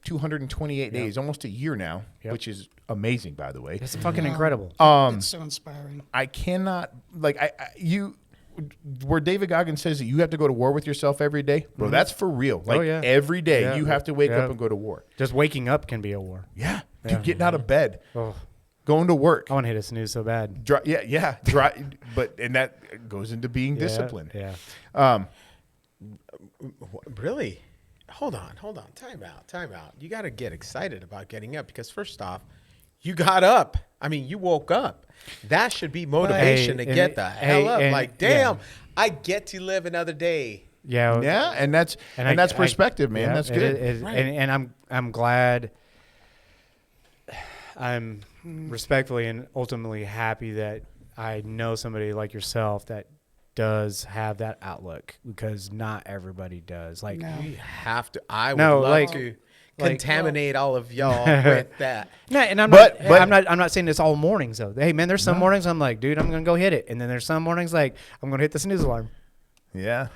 228 days, almost a year now, which is amazing, by the way. It's fucking incredible. It's so inspiring. I cannot where David Goggins says that you have to go to war with yourself every day, bro. That's for real. Like yeah. every day Yeah. you have to wake Yeah. up and go to war. Just waking up can be a war. Yeah, dude, getting out of bed, Oh, going to work. I want to hit a snooze so bad. And that goes into being disciplined. Yeah. Really? Hold on. Time out. You got to get excited about getting up because first off, you got up. I mean, you woke up. That should be motivation to get the hell up. Like, damn, I get to live another day. Yeah. Yeah, and that's perspective, man. Yeah, That's good. And I'm glad. I'm respectfully and ultimately happy that I know somebody like yourself that does have that outlook, because not everybody does. Like, We have to. I would No, love like- to like- contaminate all of y'all with that. no, and I'm But- not saying it's all mornings though. Hey man, there's some mornings I'm like, dude, I'm gonna go hit it, and then there's some mornings like I'm gonna hit the snooze alarm. Yeah.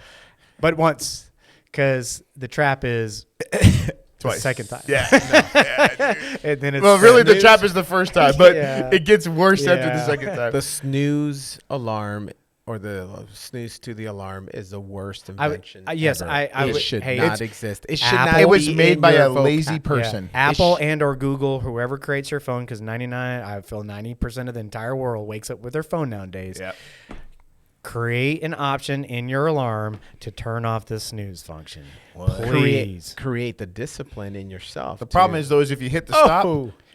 But once, because the trap is Twice. the second time. Yeah. No, And then it's well, really, the trap is the first time, but Yeah. it gets worse after the Yeah. second time. The snooze alarm or the snooze to the alarm is the worst invention. yes, ever. I it would- should hey, not it's exist. It should Apple- not. It was be made in by your a lazy vocab. person. Apple and or Google, whoever creates your phone, because I feel 90% of the entire world wakes up with their phone nowadays. Yeah. Create an option in your alarm to turn off the snooze function. Please. Create the discipline in yourself. The problem is, though, is if you hit the stop,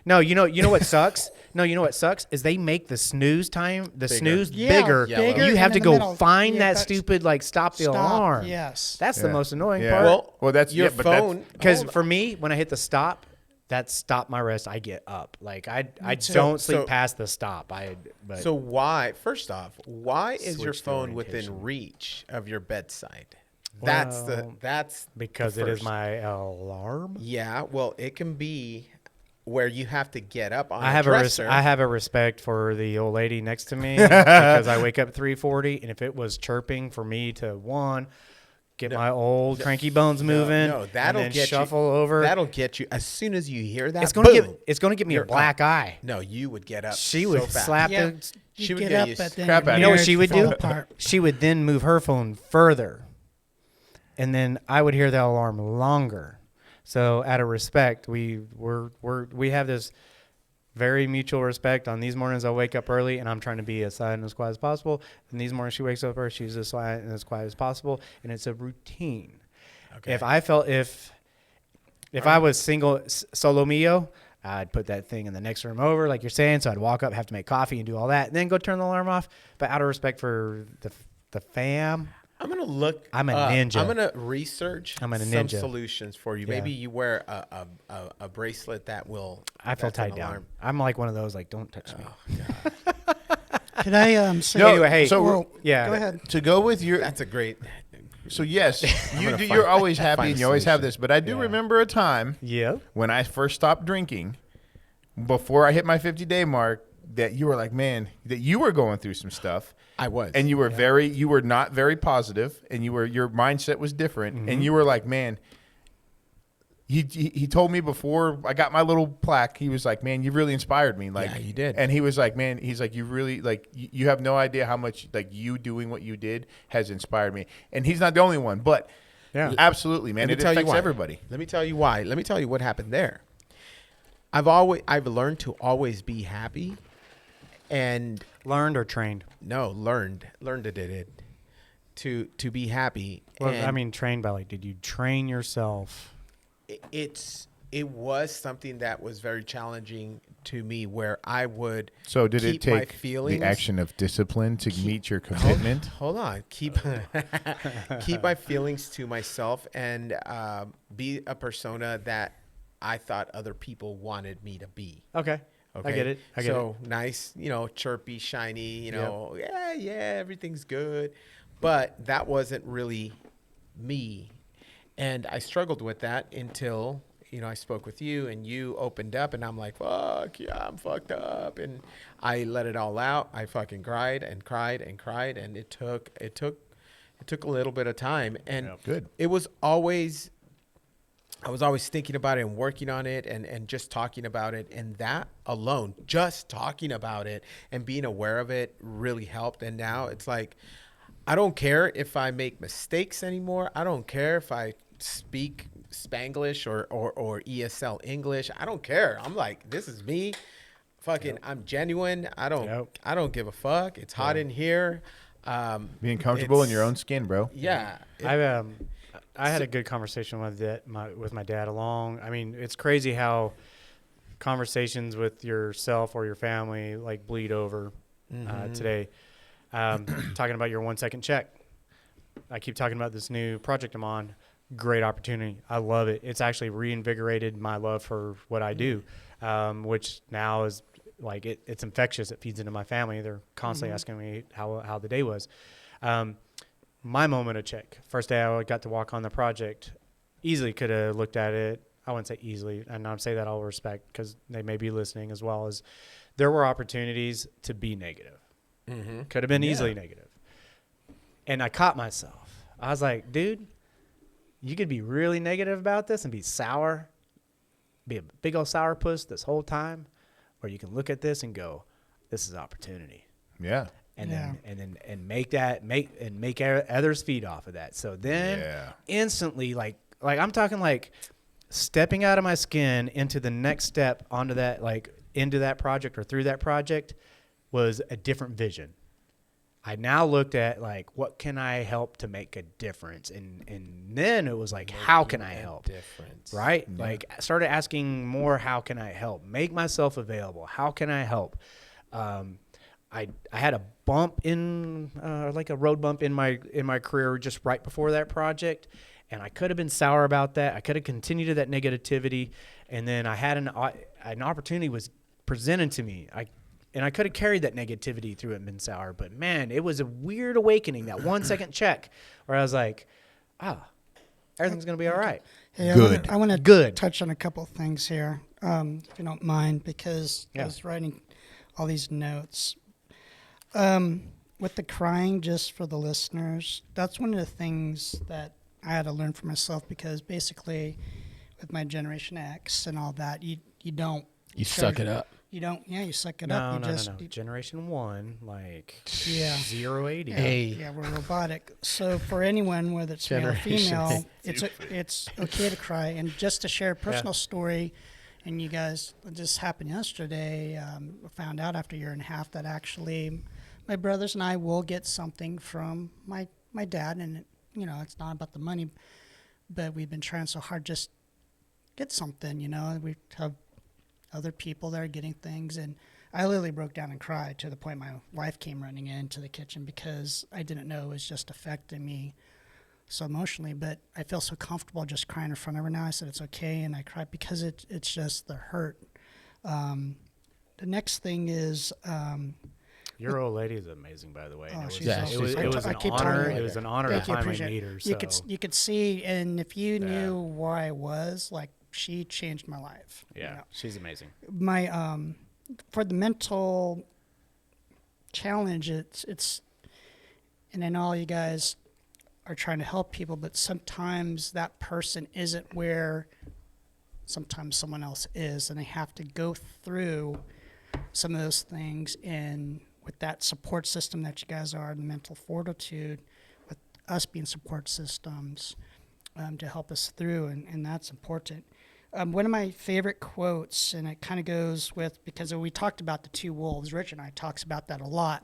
No, you know what sucks? No, you know what sucks is they make the snooze snooze Yeah, bigger. bigger You have and to in the go middle. find Yeah, that that's- stupid stop the alarm. Yes. That's the most annoying Yeah. part. Well, that's your but that's- phone. Because hold for me, when I hit the stop, that stop my rest. I get up. Like I too. don't sleep So- past the stop. But So why? First off, why is your Switch the phone orientation. within reach of your bedside? Well, That's because the it is first. my alarm. Yeah, well, it can be where you have to get up on I a dresser. I have a respect for the old lady next to me because I wake up at 3:40, and if it was chirping for me to get my old cranky bones moving, No, that'll and then get shuffle you, over. That'll get you as soon as you hear that. It's gonna boom, get me a you're black eye. No, you would get up. She so would fast. slap Yeah. the. She would get get up, you but then crap your out of You know what marriage she would fall do? apart. She would then move her phone further, and then I would hear the alarm longer. So, out of respect, we have this very mutual respect. On these mornings, I'll wake up early, and I'm trying to be as silent and as quiet as possible. And these mornings, she wakes up early, she's as silent and as quiet as possible, and it's a routine. Okay. If I was single solo mio, I'd put that thing in the next room over, like you're saying. So I'd walk up, have to make coffee, and do all that, and then go turn the alarm off. But out of respect for the fam, I'm gonna look. I'm a ninja. I'm gonna research I'm a some ninja. solutions for you. Yeah. Maybe you wear a bracelet that will. I feel that's an tied down. alarm. I'm like one of those, like, don't touch me. Could I say? No, Anyway, hey, so well, yeah. Go ahead. to go with your That's a great. so yes, gonna you're always find happy a and you always have solution. this, but I do Yeah. remember a time Yeah. when I first stopped drinking, before I hit my 50-day mark, that you were like, man, that you were going through some stuff. I was. And you were you were not very positive, and your mindset was different. Mm-hmm. And you were like, man, he told me before I got my little plaque, he was like, man, you really inspired me. Like, Yeah, you did. And he was like, man, he's like, you really, like, you have no idea how much, like, you doing what you did has inspired me. And he's not the only one, but Yeah. absolutely, man, it affects everybody. Let me tell you why. Let me tell you what happened there. I've learned to always be happy, and Learned or trained? learned it to be happy. Well, And I mean, trained by, like, did you train yourself? it was something that was very challenging to me, where I would So did it keep my take feelings, the action of discipline to meet your commitment? Hold on, keep my feelings to myself, and be a persona that I thought other people wanted me to be. Okay. Okay. I get it. So nice, chirpy, shiny, yeah, everything's good. But that wasn't really me. And I struggled with that until, I spoke with you and you opened up, and I'm like, fuck, yeah, I'm fucked up. And I let it all out. I fucking cried and cried and cried. And it took a little bit of time. And Good. I was always thinking about it and working on it and just talking about it. And that alone, just talking about it and being aware of it, really helped. And now it's like, I don't care if I make mistakes anymore. I don't care if I speak Spanglish or ESL English. I don't care. I'm like, this is me. Fucking, I'm genuine. I don't give a fuck. It's hot in here. Being comfortable in your own skin, bro. Yeah. I had a good conversation with my dad I mean, it's crazy how conversations with yourself or your family like bleed over today. Talking about your 1 second check. I keep talking about this new project I'm on. Great opportunity. I love it. It's actually reinvigorated my love for what I do, which now is like it's infectious. It feeds into my family. They're constantly asking me how the day was. My moment of check. First day I got to walk on the project. Easily could have looked at it. I wouldn't say easily, and I'm say that all respect because they may be listening as well. As there were opportunities to be negative. Could have been easily negative. And I caught myself. I was like, dude, you could be really negative about this and be sour, be a big old sourpuss this whole time, or you can look at this and go, this is opportunity. Yeah. And then make others feed off of that. So then instantly, like I'm talking like stepping out of my skin into the next step onto that, like into that project or through that project was a different vision. I now looked at like, what can I help to make a difference? And then it was like, how can I help? Difference. Right? Yeah. Like I started asking more, how can I help? Make myself available. How can I help? I had a bump in like a road bump in my career just right before that project, and I could have been sour about that. I could have continued to that negativity, and then I had an opportunity was presented to me. I could have carried that negativity through it and been sour, but man, it was a weird awakening. That 1 second check where I was like, everything's gonna be all right. Hey, Good. I want to touch on a couple of things here, if you don't mind, because I was writing all these notes. With the crying, just for the listeners, that's one of the things that I had to learn for myself, because basically with my Generation X and all that, you don't. You suck it up. You don't, you suck it up. No. Generation 1, like 080. Hey. Yeah, we're robotic. So for anyone, whether it's male or female, it's okay to cry. And just to share a personal story, And you guys, just happened yesterday, found out after a year and a half that actually my brothers and I will get something from my dad. And, it's not about the money, but we've been trying so hard just get something, We have other people that are getting things. And I literally broke down and cried to the point my wife came running into the kitchen because I didn't know it was just affecting me so emotionally, but I feel so comfortable just crying in front of her now. I said it's okay, and I cried because it's just the hurt. The next thing is your old lady is amazing, by the way. Oh, It was an honor. It was an honor to finally meet her. You could see, and if you knew where I was, like she changed my life. Yeah, she's amazing. My for the mental challenge, it's, and I know all you guys are trying to help people, but sometimes that person isn't where sometimes someone else is, and they have to go through some of those things. And with that support system that you guys are, the mental fortitude, with us being support systems to help us through, and that's important. One of my favorite quotes, and it kind of goes with, because we talked about the two wolves, Rich and I talks about that a lot.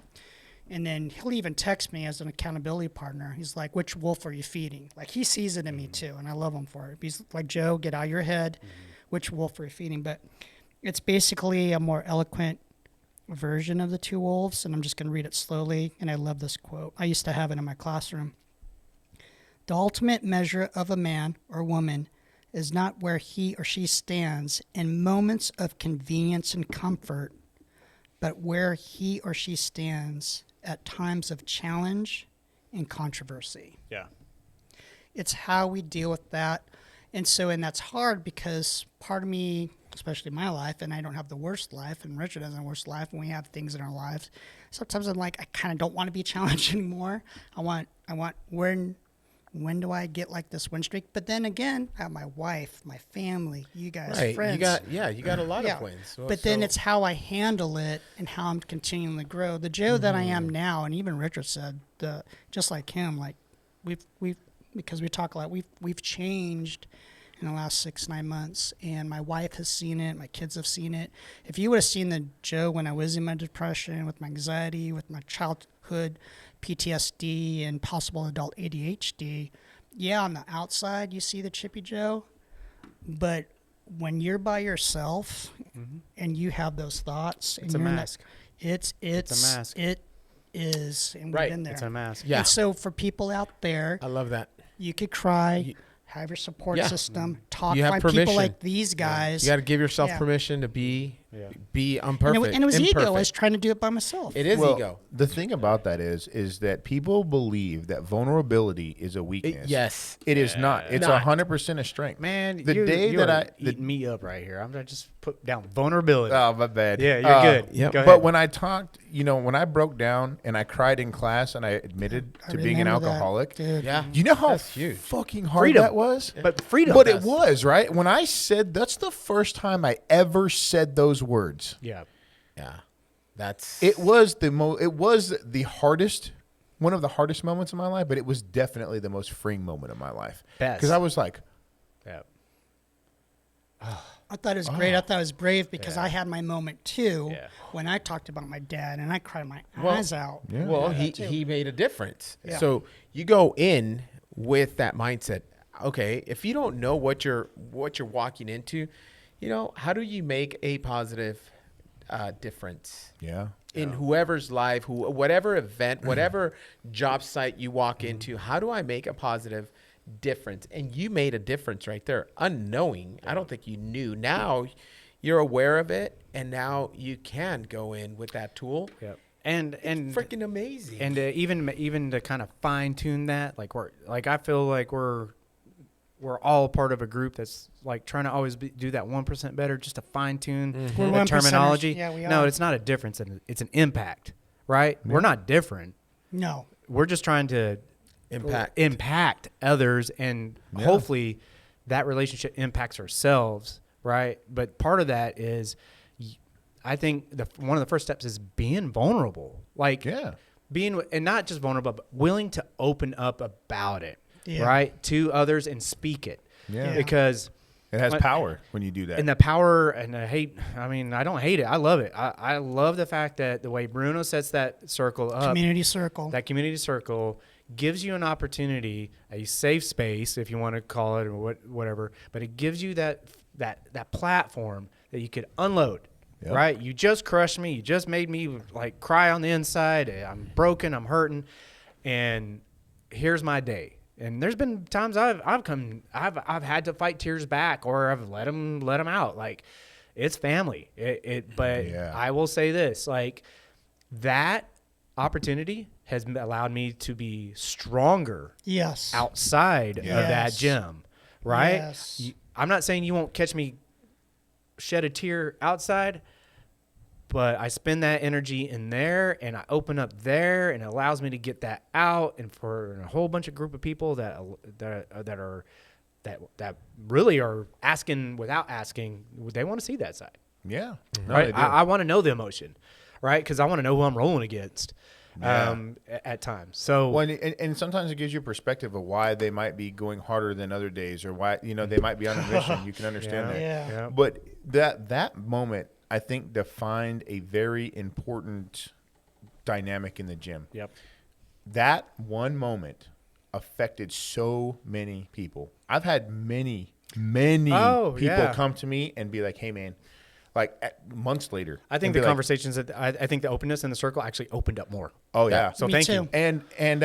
And then he'll even text me as an accountability partner. He's like, which wolf are you feeding? Like, he sees it in me too, and I love him for it. He's like, Joe, get out of your head. Which wolf are you feeding? But it's basically a more eloquent version of the two wolves, and I'm just going to read it slowly, and I love this quote. I used to have it in my classroom. The ultimate measure of a man or woman is not where he or she stands in moments of convenience and comfort, but where he or she stands at times of challenge and controversy. Yeah. It's how we deal with that. And that's hard because part of me, especially my life, and I don't have the worst life, and Richard doesn't have the worst life, and we have things in our lives. Sometimes I'm like, I kind of don't want to be challenged anymore. I want when do I get like this win streak? But then again, I have my wife, my family, you guys, friends. You got a lot of wins. But then it's how I handle it and how I'm continuing to grow. The Joe that I am now, and even Richard said, just like him, like we've because we talk a lot, we've changed in the last 6-9 months, and my wife has seen it, my kids have seen it. If you would have seen the Joe when I was in my depression, with my anxiety, with my childhood PTSD and possible adult ADHD, on the outside you see the chippy Joe, but when you're by yourself and you have those thoughts, it's a mask. It's a mask. It is, and we've Right. been there. It's a mask. Yeah. And so for people out there, I love that. you could cry, have your support system, talk, You have find permission. people like these guys. You got to give yourself Yeah. permission to be And imperfect. it was ego. I imperfect. was trying to do it by myself. It is Well, ego. the thing about that is that people believe that vulnerability is a weakness. Yes. It is not. It's Not. 100% a strength. Man, the you, day you that are I eating me up right here. I'm gonna just put down vulnerability. Oh, my bad. Yeah, you're good. Yep. Go But ahead. when I talked, when I broke down and I cried in class and I admitted I to being an remember that, alcoholic, dude. Yeah. you know how That's huge. fucking hard Freedom. that was? But freedom. But it was, right? When I said, that's the first time I ever said those words. Yeah. Yeah. That's It was the hardest, one of the hardest moments of my life, but it was definitely the most freeing moment of my life. Best. Because I was like, Yeah. I thought it was great. I thought it was brave because I had my moment too Yeah. when I talked about my dad and I cried my Well, eyes out. Yeah. Well, too. he made a difference. Yeah. So you go in with that mindset. Okay, if you don't know what you're walking into, how do you make a positive difference yeah. in whoever's life, whatever event, whatever job site you walk into? How do I make a positive difference? And you made a difference right there, unknowing. I don't think you knew. Now you're aware of it, and now you can go in with that tool. Yeah. And Freaking amazing. And even to kind of fine tune that, I feel like we're all part of a group that's like trying to always do that 1% better, just to fine tune We're the 1%ers. terminology. Yeah, we No, are. it's not a difference, it's an impact, right? We're not different. No. We're just trying to impact others, and hopefully that relationship impacts ourselves, right? But part of that is, I think one of the first steps is being vulnerable, being, and not just vulnerable, but willing to open up about it, Yeah. right, to others and speak it. Yeah. Because It has power when you do that. And the power and the hate, I mean, I don't hate it. I love it. I love the fact that the way Bruno sets that circle up. Community circle. That community circle gives you an opportunity, a safe space, if you want to call it, or whatever. But it gives you that platform that you could unload. Yep. Right? You just crushed me. You just made me like cry on the inside. I'm broken. I'm hurting. And here's my day. And there's been times I've had to fight tears back, or I've let them out. Like, it's family. But I will say this, like, that opportunity has allowed me to be stronger. Yes. Outside of that gym, right? Yes. I'm not saying you won't catch me shed a tear outside, but I spend that energy in there, and I open up there, and it allows me to get that out. And for a whole bunch of group of people that really are asking without asking, they want to see that side. Yeah, Right. I want to know the emotion, right? Because I want to know who I'm rolling against. At times. So well, and sometimes it gives you a perspective of why they might be going harder than other days, or why they might be on a mission. You can understand that. Yeah. But that moment, I think, defined a very important dynamic in the gym. Yep. That one moment affected so many people. I've had many people come to me and be like, "Hey, man." Like months later, I think the conversations I think the openness in the circle actually opened up more. Oh yeah. So Me thank too. you. And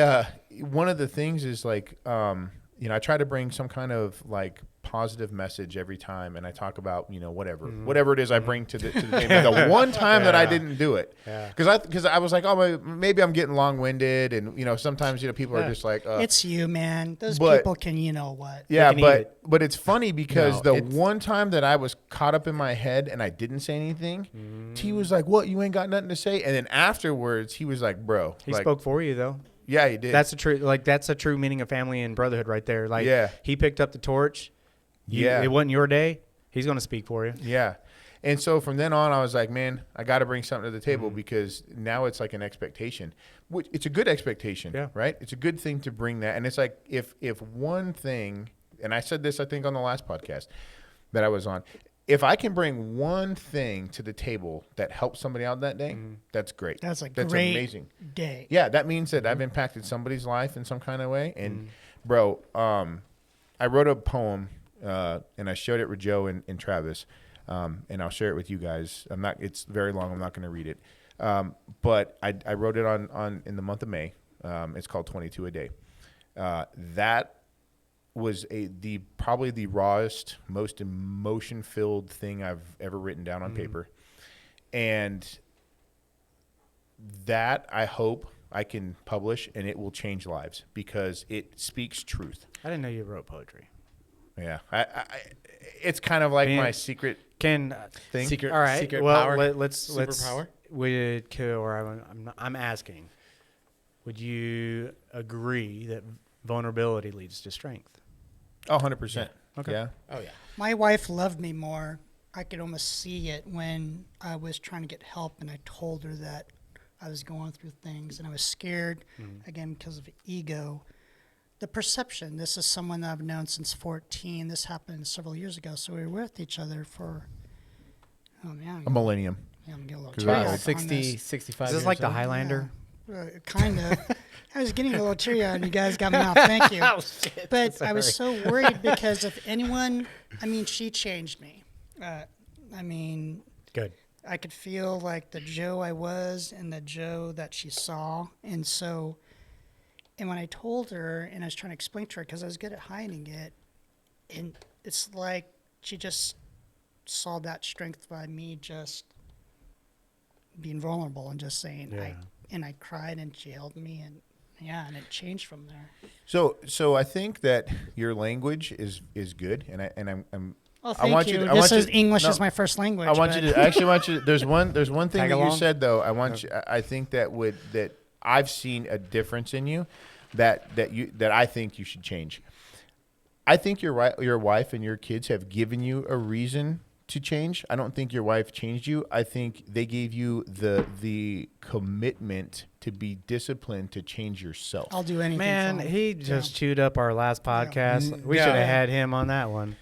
one of the things is like, I try to bring some kind of like positive message every time, and I talk about whatever it is I bring to the game. The one time that I didn't do it, because I was like, oh, maybe I'm getting long winded, and sometimes people are just like, It's you, man. Those people can, what? Yeah, They can eat but it's funny because one time that I was caught up in my head and I didn't say anything, he was like, "What? You ain't got nothing to say?" And then afterwards, he was like, "Bro, He spoke for you though. Yeah, he did. That's a true meaning of family and brotherhood right there. Like, he picked up the torch. It wasn't your day. He's going to speak for you. Yeah. And so from then on, I was like, man, I got to bring something to the table because now it's like an expectation. It's a good expectation, right? It's a good thing to bring that. And it's like if one thing, and I said this, I think, on the last podcast that I was on, if I can bring one thing to the table that helps somebody out that day, that's great. That's great amazing day. Yeah, that means that I've impacted somebody's life in some kind of way. And bro, I wrote a poem and I showed it with Joe and Travis, and I'll share it with you guys. It's very long. I'm not going to read it, but I wrote it on in the month of May. It's called 22 a Day. That was probably the rawest, most emotion-filled thing I've ever written down on paper. And that I hope I can publish, and it will change lives because it speaks truth. I didn't know you wrote poetry. Yeah. It's kind of like my secret thing. Secret, all right. secret well, power. Let's Superpower? I'm asking, would you agree that vulnerability leads to strength? Oh, 100%. Yeah. Okay. Yeah. Oh, yeah. My wife loved me more. I could almost see it when I was trying to get help, and I told her that I was going through things, and I was scared, again, because of ego. The perception, this is someone that I've known since 14. This happened several years ago, so we were with each other for, A millennium. Yeah, I'm getting a little Wow. teary-eyed on 60, this. 65 Is this years like the old. Highlander? Kind of. I was getting a little teary-eyed, and you guys got me off. Thank you. Oh, shit. But I was so worried because if anyone, she changed me. Good. I could feel like the Joe I was and the Joe that she saw. And when I told her and I was trying to explain to her, because I was good at hiding it, and it's like she just saw that strength by me just being vulnerable and just saying, I cried and she held me, and it changed from there. So I think that your language is good, and I'm Oh, thank you. This is English is my first language. I want you to. There's one thing that you said though. I think that I've seen a difference in you, that I think you should change. I think your wife and your kids have given you a reason to change. I don't think your wife changed you. I think they gave you the commitment to be disciplined to change yourself. I'll do anything. Man, he just chewed up our last podcast. We should have had him on that one.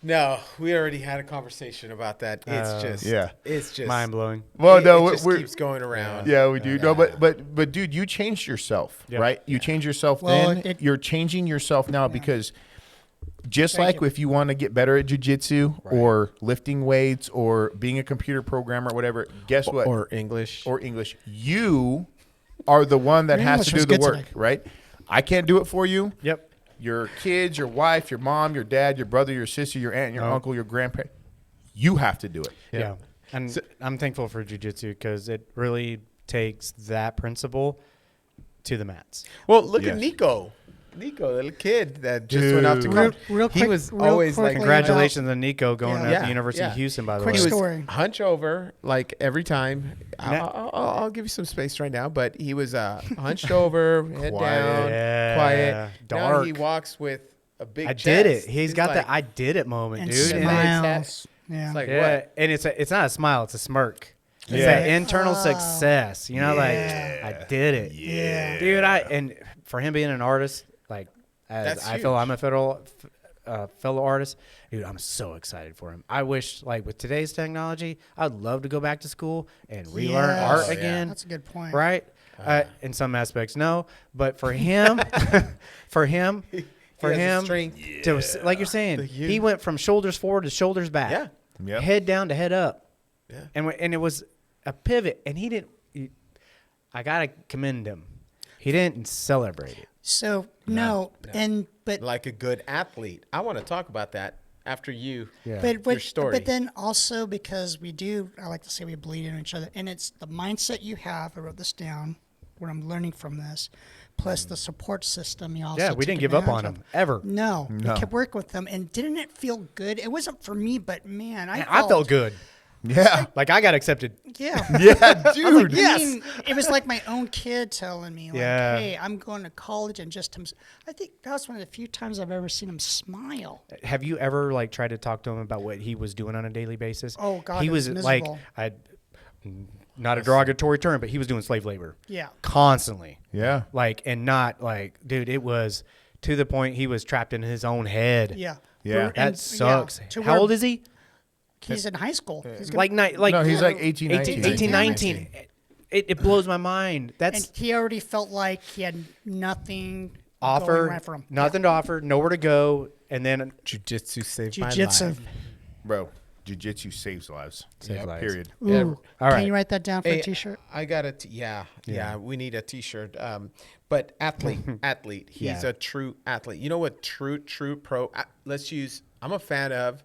No, we already had a conversation about that. It's just mind blowing. Well, no, it just we're keeps going around. Yeah, we do. No, but dude, you changed yourself, Yep. right? You changed yourself Well, then. You're changing yourself now because just like if you want to get better at jiu-jitsu or lifting weights or being a computer programmer or whatever, guess what? Or English. You are the one that Your has English to do was the good work, today. right? I can't do it for you. Yep. Your kids, your wife, your mom, your dad, your brother, your sister, your aunt, your uncle, your grandparent. You have to do it. Yeah. And I'm thankful for jiu-jitsu because it really takes that principle to the mats. Well, look Yes. at Nico. Nico, the little kid that just went off to Dude. college. Real He quick- was real always like quickly Congratulations on Nico going Yeah. to the University of Houston, by the Quick way. he was story. hunch over like every time. I'll give you some space right now, but he was hunched over, head down, Yeah. quiet. Now Dark. he walks with a big I chest. did it. He's got like, the I did it moment, And dude. And smiles. Yeah. It's like yeah, what? and it's not a smile, it's a smirk. It's Yeah. that internal success. You know, like I did it. Yeah. Dude, and for him being an artist, like as That's I feel huge. I'm a fellow artist, dude, I'm so excited for him. I wish, like with today's technology, I'd love to go back to school and relearn Yes. art Oh, yeah. again. That's a good point. Right? In some aspects, no, but for him, for him, He has the him, strength. to, like you're saying, he went from shoulders forward to shoulders back, Yeah. Yep. head down to head up, Yeah. and it was a pivot, and he didn't. I gotta commend him. He didn't celebrate it. So but Like a good athlete. I want to talk about that after you. Yeah. Your story. But then also because I like to say we bleed into each other, and it's the mindset you have. I wrote this down. What I'm learning from this, plus the support system. You also Yeah, we took didn't give up on advantage him of. ever. No, No. we kept working with them, and didn't it feel good? It wasn't for me, but man, I felt good. Yeah. Like I got accepted. Yeah. Yeah, dude. I mean, it was like my own kid telling me, like, Yeah. hey, I'm going to college, and just him. I think that was one of the few times I've ever seen him smile. Have you ever like tried to talk to him about what he was doing on a daily basis? Oh, God, he it was was like miserable. not a derogatory term, but he was doing slave labor. Yeah. Constantly. Yeah. Like, and not like, dude, it was to the point he was trapped in his own head. Yeah. Yeah. That sucks. to How where old is he? He's in high school. He's gonna, Like No, he's like 18, 19. 18, 19. It blows my mind. That's and he already felt like he had nothing going offer, right for him. nothing to offer, nowhere to go, and then Jiu-Jitsu saved Jiu-Jitsu. my life. Bro, jiu-jitsu saves lives. Saves lives. Period. Ooh, Yeah. All can right. you write that down for Hey, a T-shirt? I got a yeah. We need a T-shirt. But athlete. He's Yeah. a true athlete. You know what? True pro. Let's use. I'm a fan of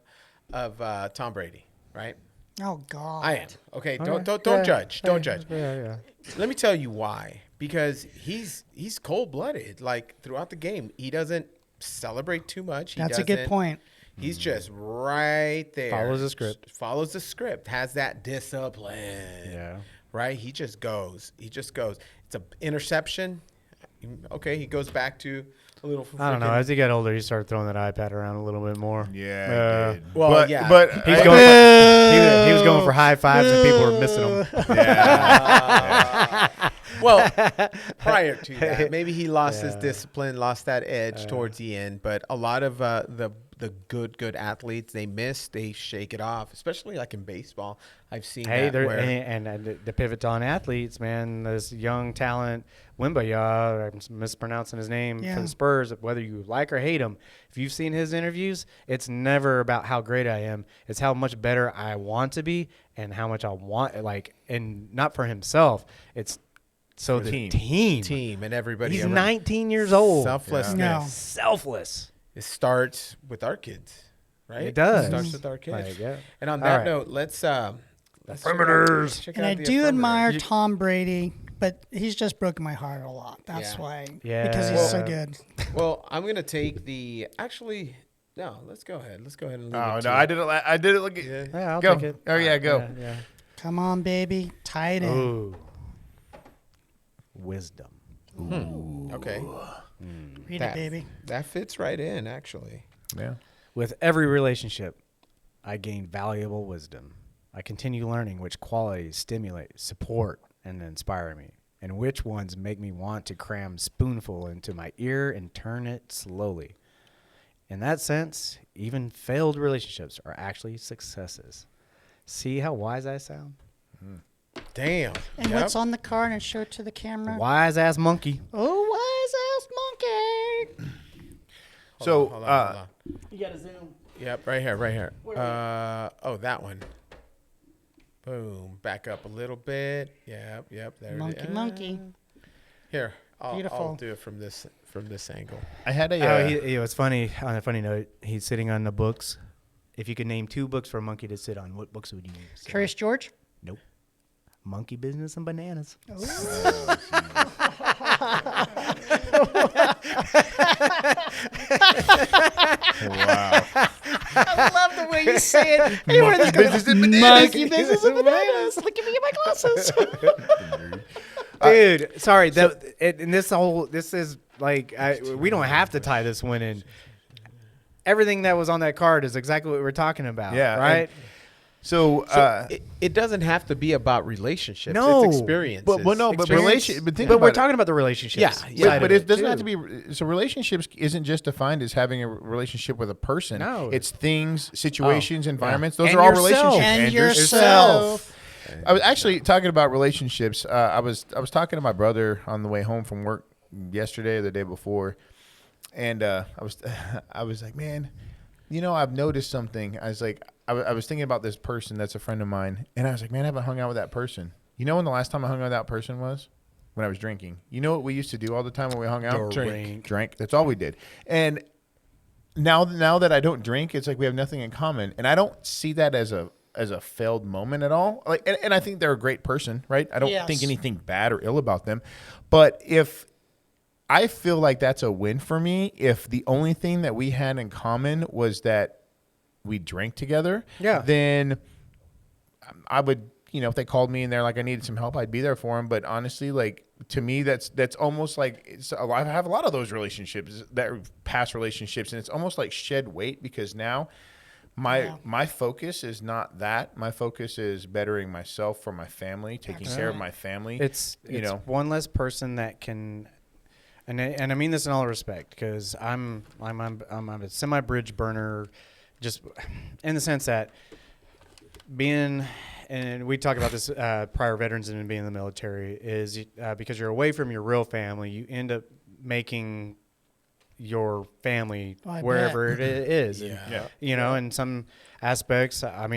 Tom Brady. Right. Oh God. I am. Okay. Don't Yeah. judge. Don't judge. Yeah. Let me tell you why. Because he's cold blooded. Like throughout the game, he doesn't celebrate too much. That's a good doesn't- point. He's just right there. Follows the script. Follows the script. Has that discipline. Yeah. Right? He just goes. It's an interception. Okay, he goes back to a little. I don't know. freaking- As he got older, he started throwing that iPad around a little bit more. Yeah. dude. Well, but, yeah. But He's going. He was going for high fives, and people were missing him. Well, prior to that, maybe he lost his discipline, lost that edge towards the end. But a lot of the good athletes, they shake it off, especially like in baseball. I've seen Hey, that where and the pivot on athletes, man. This young talent, Wembanyama, I'm mispronouncing his name for Yeah. the Spurs. Whether you like or hate him, if you've seen his interviews, it's never about how great I am. It's how much better I want to be and how much I want, like, and not for himself. It's so For the the team and everybody. He's around. 19 years old. Selflessness. No. Selfless. It starts with our kids, right? It does. It starts with our kids. Like, yeah. And on All that right. note, let's Affirmators. check And out I the do admire affirmators. Tom Brady, but he's just broken my heart a lot. That's Yeah. why. Yeah. Because he's so Well, good. Well, I'm gonna take the no. Let's go ahead. Let's go ahead and leave Oh it no, to I did it. I did it. Look at Yeah, I'll go. take it. Oh yeah, go. Yeah. Come on, baby. Tie it in. Ooh. Wisdom. Okay. Read it, baby. That fits right in, actually. Yeah. With every relationship, I gain valuable wisdom. I continue learning which qualities stimulate, support, and inspire me, and which ones make me want to cram spoonful into my ear and turn it slowly. In that sense, even failed relationships are actually successes. See how wise I sound? Damn. And Yep. what's on the card and show it to the camera? Wise ass monkey. Oh, wise ass monkey. So, Hold on. You gotta zoom. Yep, right here. Oh, that one. Boom. Back up a little bit. Yep. There Monkey, it is. monkey. Here, I'll Beautiful. do it from this angle. I had a. It was funny. On a funny note, he's sitting on the books. If you could name 2 books for a monkey to sit on, what books would you use? Curious George. Nope. Monkey Business and Bananas. Wow. I love the way you say it. Hey, where this Business and bananas. Monkey business and bananas. Look at me in my glasses. Dude, sorry. This is like we don't have to tie this one in. Everything that was on that card is exactly what we're talking about. Yeah, right. So, It doesn't have to be about relationships. No, It's experiences. but no, but Experience. But think But about we're it. talking about the relationships. Yeah, side But of it doesn't too. have to be. So relationships isn't just defined as having a relationship with a person. No. It's things, situations, environments. Those And are all yourself. relationships. And yourself. I was actually talking about relationships. I was talking to my brother on the way home from work yesterday or the day before, and I was like, man, I've noticed something. I was like, I was thinking about this person that's a friend of mine, and I was like, man, I haven't hung out with that person. You know when the last time I hung out with that person was? When I was drinking. You know what we used to do all the time when we hung out? Drink. That's all we did. And now that I don't drink, it's like we have nothing in common, and I don't see that as a failed moment at all. Like, and I think they're a great person, right? I don't think anything bad or ill about them, but if I feel like that's a win for me, if the only thing that we had in common was that we drank together, then I would, if they called me and they're like, I needed some help, I'd be there for them. But honestly, like, to me, that's almost like I have a lot of those relationships, that are past relationships, and it's almost like shed weight, because now my focus is not that. My focus is bettering myself for my family, taking care of my family. It's one less person that can, and I mean this in all respect, because I'm a semi-bridge burner, just in the sense that being, and we talk about this prior veterans and being in the military, is because you're away from your real family, you end up making your family wherever it is. Yeah. In some aspects, I'm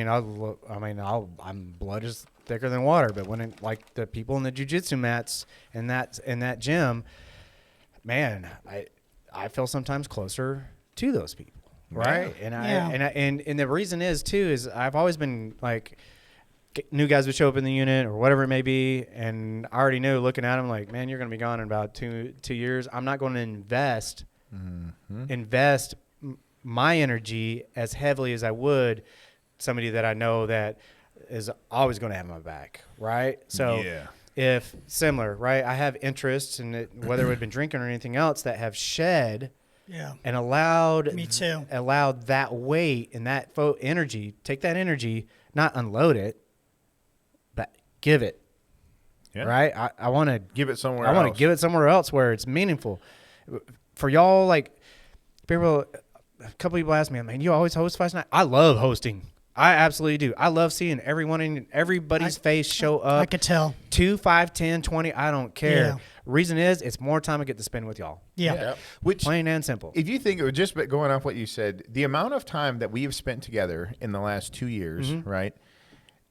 blood is thicker than water, but when like the people in the jiu-jitsu mats in that gym, man, I feel sometimes closer to those people, right? And the reason is I've always been like, new guys would show up in the unit or whatever it may be, and I already knew, looking at them, like, man, you're going to be gone in about two years. I'm not going to invest my energy as heavily as I would somebody that I know that is always going to have my back, right? So if similar, right, I have interests in it, whether it had been drinking or anything else, that have shed and allowed Me too. allowed that weight and that energy, take that energy, not unload it, but give it. Right? I want to give it somewhere. I want to give it somewhere else where it's meaningful. For y'all, like, a couple people ask me, man, you always host Fight Night? I love hosting. I absolutely do. I love seeing everybody's face show up. I could tell. 2, 5, 10, 20, I don't care. Yeah. Reason is, it's more time I get to spend with y'all. Yeah. Which, plain and simple. if you think, just going off what you said, the amount of time that we have spent together in the last 2 years, right?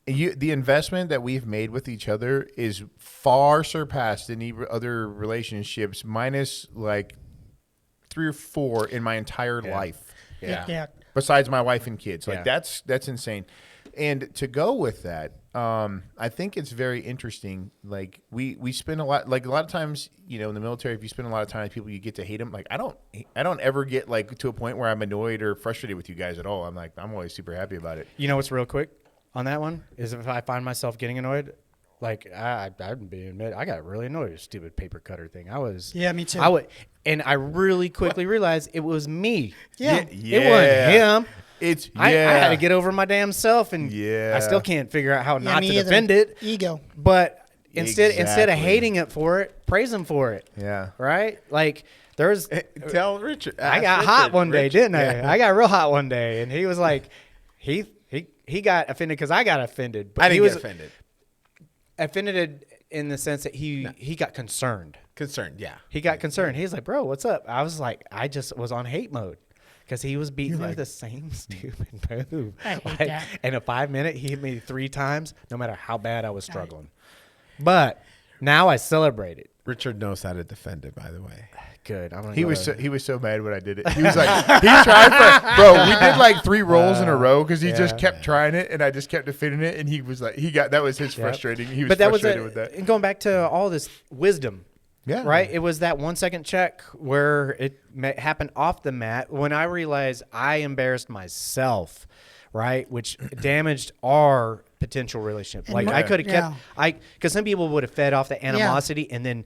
The investment that we've made with each other is far surpassed any other relationships, minus like 3 or 4 in my entire life. Yeah. Besides my wife and kids. Like, Yeah. that's insane. And to go with that, I think it's very interesting. Like, we spend a lot of times, in the military, if you spend a lot of time with people, you get to hate them. Like, I don't ever get like to a point where I'm annoyed or frustrated with you guys at all. I'm always super happy about it. You know what's real quick on that one is, if I find myself getting annoyed, like, I'd be admit, I got really annoyed with the stupid paper cutter thing. Yeah, me too. And I really quickly realized it was me. Yeah. It wasn't him. I had to get over my damn self, and I still can't figure out how not to defend it. Ego. But instead of Exactly. hating it for it, praise him for it. Yeah. Right? Like, There's Tell Richard. I got ask hot Richard. one day, Richard, didn't yeah. I? I got real hot one day, and he was like, he got offended because I got offended. But I didn't he was get offended. offended in the sense that he got concerned. Concerned, yeah. He got concerned. He's like, bro, what's up? I was like, I just was on hate mode because he was beating me with the same stupid move. I hate that. In a 5 minute, he hit me 3 times, no matter how bad I was struggling. But now I celebrate it. Richard knows how to defend it, by the way. Good. I'm gonna He go was to- he was so mad when I did it. He was like, he tried for, bro. We did like 3 rolls in a row because he just kept trying it, and I just kept defending it, and he was like, that was his frustrating. He was but that was frustrated with that. And going back to all this wisdom. Yeah. Right. It was that 1 second check where it happened off the mat when I realized I embarrassed myself, right, which damaged our potential relationship. And Like mo- I could have Yeah. kept because some people would have fed off the animosity and then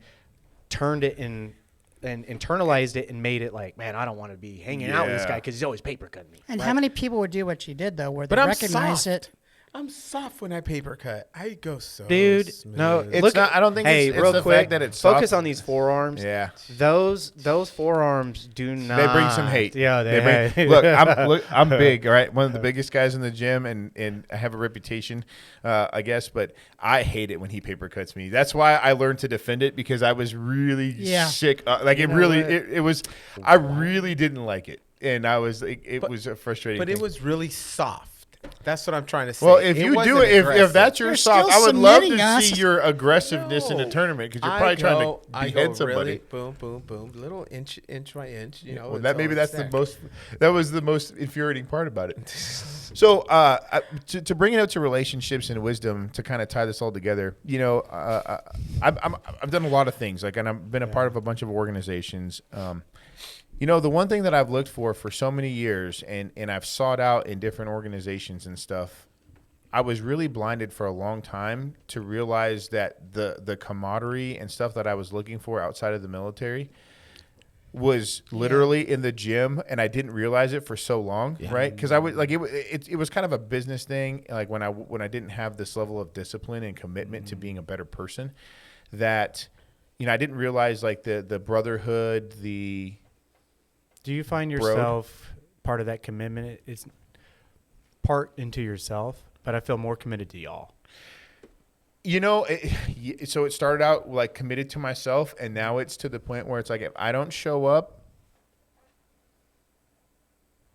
turned it and internalized it and made it like, man, I don't want to be hanging out with this Yeah. guy because he's always paper cutting me. And right? how many people would do what you did though, where they But I'm recognize soft. it? I'm soft when I paper cut. I go so Dude, smooth. no, It's look not- at- I don't think hey, it's real the quick, fact that it's focus soft. on these forearms. Yeah. Those forearms do not. They bring some hate. Yeah, they bring. Look, I'm big. All right, one of the biggest guys in the gym, and I have a reputation, I guess. But I hate it when he paper cuts me. That's why I learned to defend it because I was really sick. Like it know really, what? it was. I really didn't like it, and I was. It was a frustrating. But it thing. was really soft. That's what I'm trying to say. Well, if you do wasn't it, if aggressive. that's your You're soft, still I would love submitting to us. see your aggressiveness in the tournament because you're probably trying to behead somebody. Really, boom, boom, boom, little inch by inch. You know, Well, it's that maybe all that's stacked. the most. That was the most infuriating part about it. So, to bring it up to relationships and wisdom, to kind of tie this all together, you know, I've done a lot of things, like, and I've been a part of a bunch of organizations. You know, the one thing that I've looked for so many years, and I've sought out in different organizations and stuff, I was really blinded for a long time to realize that the camaraderie and stuff that I was looking for outside of the military was literally in the gym, and I didn't realize it for so long, right? Because I would like it was kind of a business thing, like when I didn't have this level of discipline and commitment to being a better person, that, you know, I didn't realize like the brotherhood, the Do you find yourself part of that commitment? It's part into yourself, but I feel more committed to y'all. You know, so it started out like committed to myself, and now it's to the point where it's like, if I don't show up,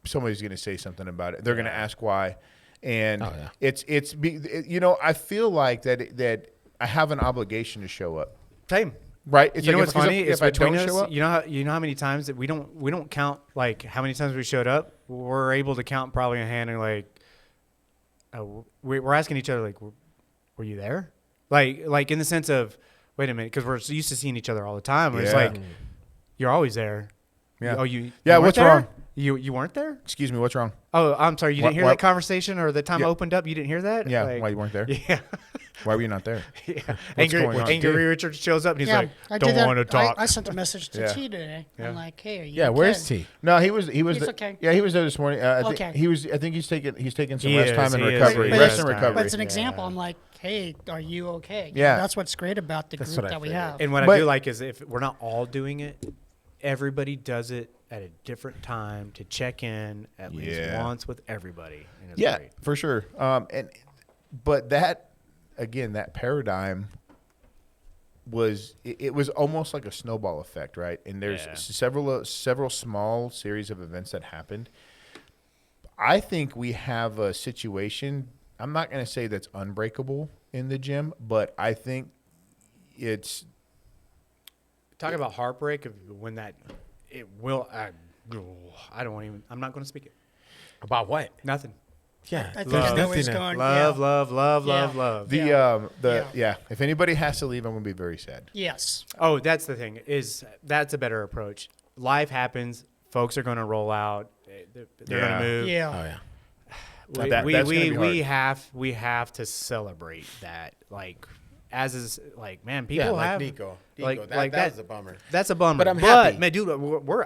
somebody's going to say something about it. They're going to ask why. And you know, I feel like that I have an obligation to show up. Same. Right? It's You know like what's funny? if It's I between don't us. show up, You know how many times that we don't count like how many times we showed up. We're able to count probably a hand and like we're asking each other like, were you there? Like in the sense of, wait a minute, because we're used to seeing each other all the time. It's Yeah. like, you're always there. Yeah. Oh, you Yeah, weren't what's there? wrong? You weren't there? excuse me, what's wrong? Oh, I'm sorry. You Why- didn't hear why- that conversation or the time Yeah. I opened up? You didn't hear that? Yeah, Like, why you weren't there? Yeah. Why were you not there? Yeah. What's going on? Angry Richard shows up and he's Yeah, like, I don't did that. want to talk. I sent a message to Yeah. T today. Yeah. I'm like, hey, are you Yeah, okay? where's T? No, he was. He's the- okay. Yeah, he was there this morning. I think Okay. he was. I think he's taking some He rest is, time and he is, recovery. he Rest is. and But recovery. But it's an example. I'm like, hey, are you okay? Yeah. That's what's great about the That's group what I that we figured. have. And what But- I do like is if we're not all doing it, everybody does it at a different time to check in at least Yeah. once with everybody. And it's Yeah, great. for sure. But that, again, that paradigm was it was almost like a snowball effect, right? And there's Yeah. several small series of events that happened. I think we have a situation. I'm not going to say that's unbreakable in the gym, but I think it's Talk about heartbreak of when that it will. I don't want even. I'm not going to speak it. About what? Nothing. Yeah, I think there's I know where he's nothing. going. Love, yeah. love, love, Yeah. love, love. the Yeah. If anybody has to leave, I'm going to be very sad. Yes. Oh, that's the thing. That's a better approach. Life happens. Folks are going to roll out. They're going Yeah. to move. Yeah. Oh yeah. We, That's we, gonna we, be we hard. have to celebrate that. Like, as is like, man, people like have Nico. like That was a bummer. That's a bummer. But I'm happy. Man, dude,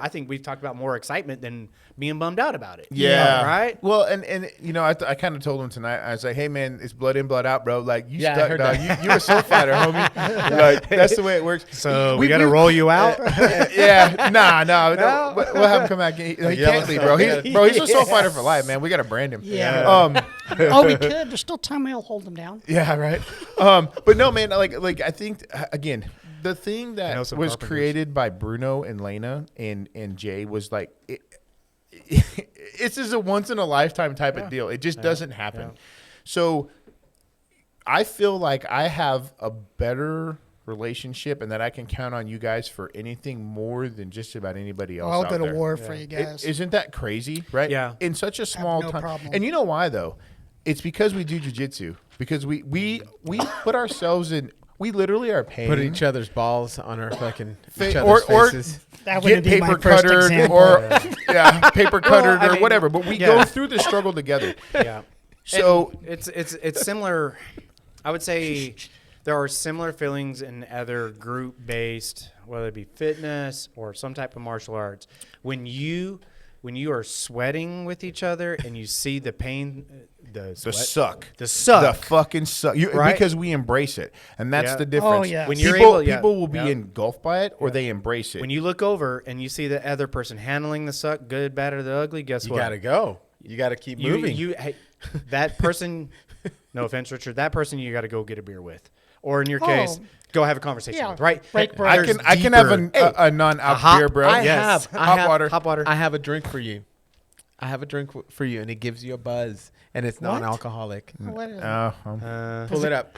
I think we've talked about more excitement than being bummed out about it. Yeah. Right? Well, and you know, I kind of told him tonight. I was like, "Hey, man, it's blood in, blood out, bro. Like you Yeah, I stuck, heard dog. that. You a soul fighter, homie. Like that's the way it works. So we got to roll you out. Yeah, no. We'll have him come back. He can't leave, bro. He's a soul fighter for life, man. We got to brand him. Yeah. Oh, we could. There's still time we'll hold them down. Yeah, right. But no, man. Like I think again, the thing that was carpenters. created by Bruno and Lena and Jay was like, it's just a once in a lifetime type of deal. It just doesn't happen. Yeah. So I feel like I have a better relationship and that I can count on you guys for anything more than just about anybody else. I'll out go to there. war for you guys. Isn't that crazy, right? Yeah. In such a small no time. problem. And you know why though? It's because we do jiu-jitsu. Because we put ourselves in. We literally are paying. Put each other's balls on our fucking each or- other's or- faces. That Get wouldn't be my paper first cuttered example. or paper cuttered I or mean, whatever. But we go through the struggle together. Yeah. So And it's similar. I would say there are similar feelings in other group-based, whether it be fitness or some type of martial arts. When you are sweating with each other and you see the pain, the suck. the suck. The fucking suck. Right? Because we embrace it. And that's Yeah. the difference. Oh, yeah. When People, you're able, yeah. people will be Yeah. engulfed by it or they embrace it. When you look over and you see the other person handling the suck, good, bad, or the ugly, guess You what? gotta go. You gotta keep moving. Hey, that person, no offense, Richard, that person you got to go get a beer with. Or in your case, go have a conversation Yeah, with, right? break bread. I can have a non-alc beer, bro. Yes. Hot water. Hot water. I have a drink for you. For you, and it gives you a buzz, and it's What? non-alcoholic. What is it?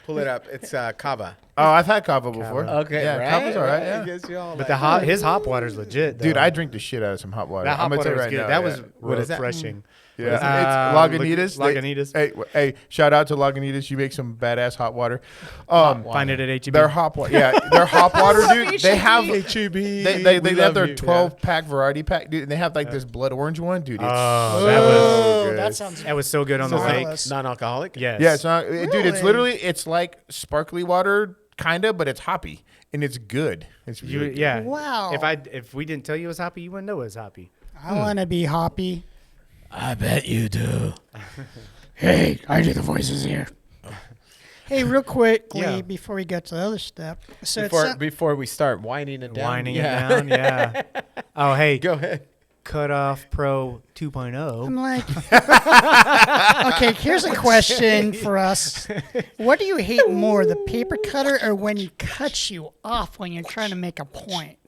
Pull it up. It's kava. Oh, I've had kava before. Okay, yeah, right? kava's all right. It Yeah. gives you all But that. his hot water's legit, Dude, though. I drink the shit out of some hot water. that hot I'm gonna water tell you was right good. now, That yeah. was What is that? refreshing. Yeah, it's Lagunitas. Lagunitas. Hey, shout out to Lagunitas. You make some badass hot water. Find it at HEB. Their hot water, their hot water, dude. They have HEB. they have their 12-pack variety pack, dude, and they have like this blood orange one, dude. It's Oh, so that was good. that sounds that was so good on the Marvelous. fakes. Non-alcoholic. Yes. Yeah, it's not, dude. It's Really? literally it's like sparkly water, kinda, but it's hoppy and it's good. It's You, really good. yeah. Wow. If we didn't tell you it was hoppy, you wouldn't know it was hoppy. I want to be hoppy. I bet you do. Hey, I do the voices here. Hey, real quickly Yeah. before we get to the other step. So Before we start winding it down. Winding it down, yeah. Oh, hey, Go ahead. Cutoff Pro 2.0. I'm like, okay, here's a question for us. What do you hate more, the paper cutter or when he cuts you off when you're trying to make a point?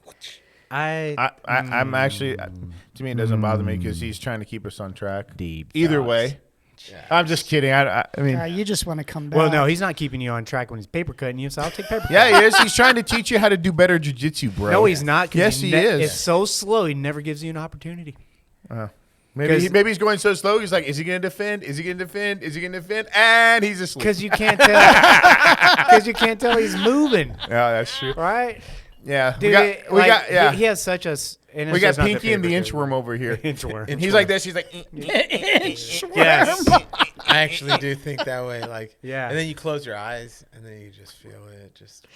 I'm actually, to me, it doesn't bother me because he's trying to keep us on track. Deep Either thoughts. way, I'm just kidding. I mean, You just want to come back. Well, no, he's not keeping you on track when he's paper cutting you, so I'll take paper cut. yeah, he is. He's trying to teach you how to do better jiu-jitsu, bro. No, he's not. 'Cause Yes, he is. It's so slow, he never gives you an opportunity. Maybe 'Cause- maybe he's going so slow. He's like, is he going to defend? Is he going to defend? Is he going to defend? And he's asleep. Because you can't tell. Because you can't tell he's moving, Yeah, that's true. right? Yeah, Dude, he has such a. And it's we got just not the Pinky and the paper inchworm over here. Inchworm. And he's like this. He's like, Yes. I actually do think that way. Like, Yeah. And then you close your eyes, and then you just feel it. Just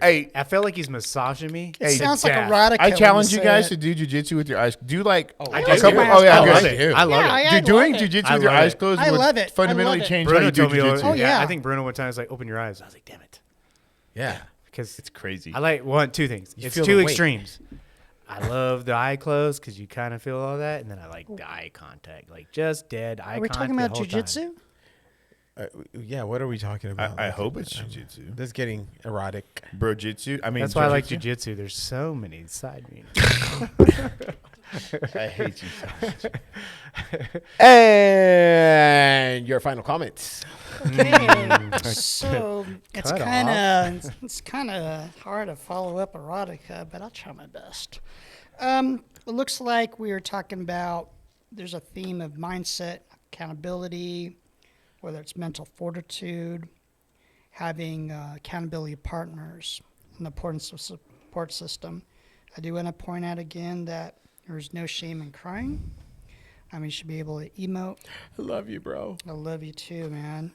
hey, I feel like he's massaging me. it sounds like death. erotica. I when challenge you say guys it. to do jiu-jitsu with your eyes. Do like I a do. couple. I Oh yeah, I good. love it. I love it. Dude, doing jiu-jitsu I with your love eyes it. closed I would love it. I fundamentally love it. change how Bruno you do told me, jiu-jitsu. Oh, yeah. I think Bruno one time was like, open your eyes. I was like, damn it. yeah. Because It's crazy. I like two things. You It's feel two the weight. extremes. I love the eye closed because you kind of feel all that, and then I like the eye contact, like just dead eye Are we contact. talking about the whole time. jujitsu? Yeah. What are we talking about? I hope it's jiu-jitsu. This is getting erotic. Bro-jitsu. I mean, That's why I like jiu-jitsu. jujitsu. There's so many side meanings. I hate you so much. And your final comments. Okay, so it's Cut kind of hard to follow up erotica, but I'll try my best. It looks like we were talking about there's a theme of mindset, accountability, whether it's mental fortitude, having accountability partners, and the importance of support system. I do want to point out again that there's no shame in crying. I mean, you should be able to emote. I love you, bro. I love you too, man.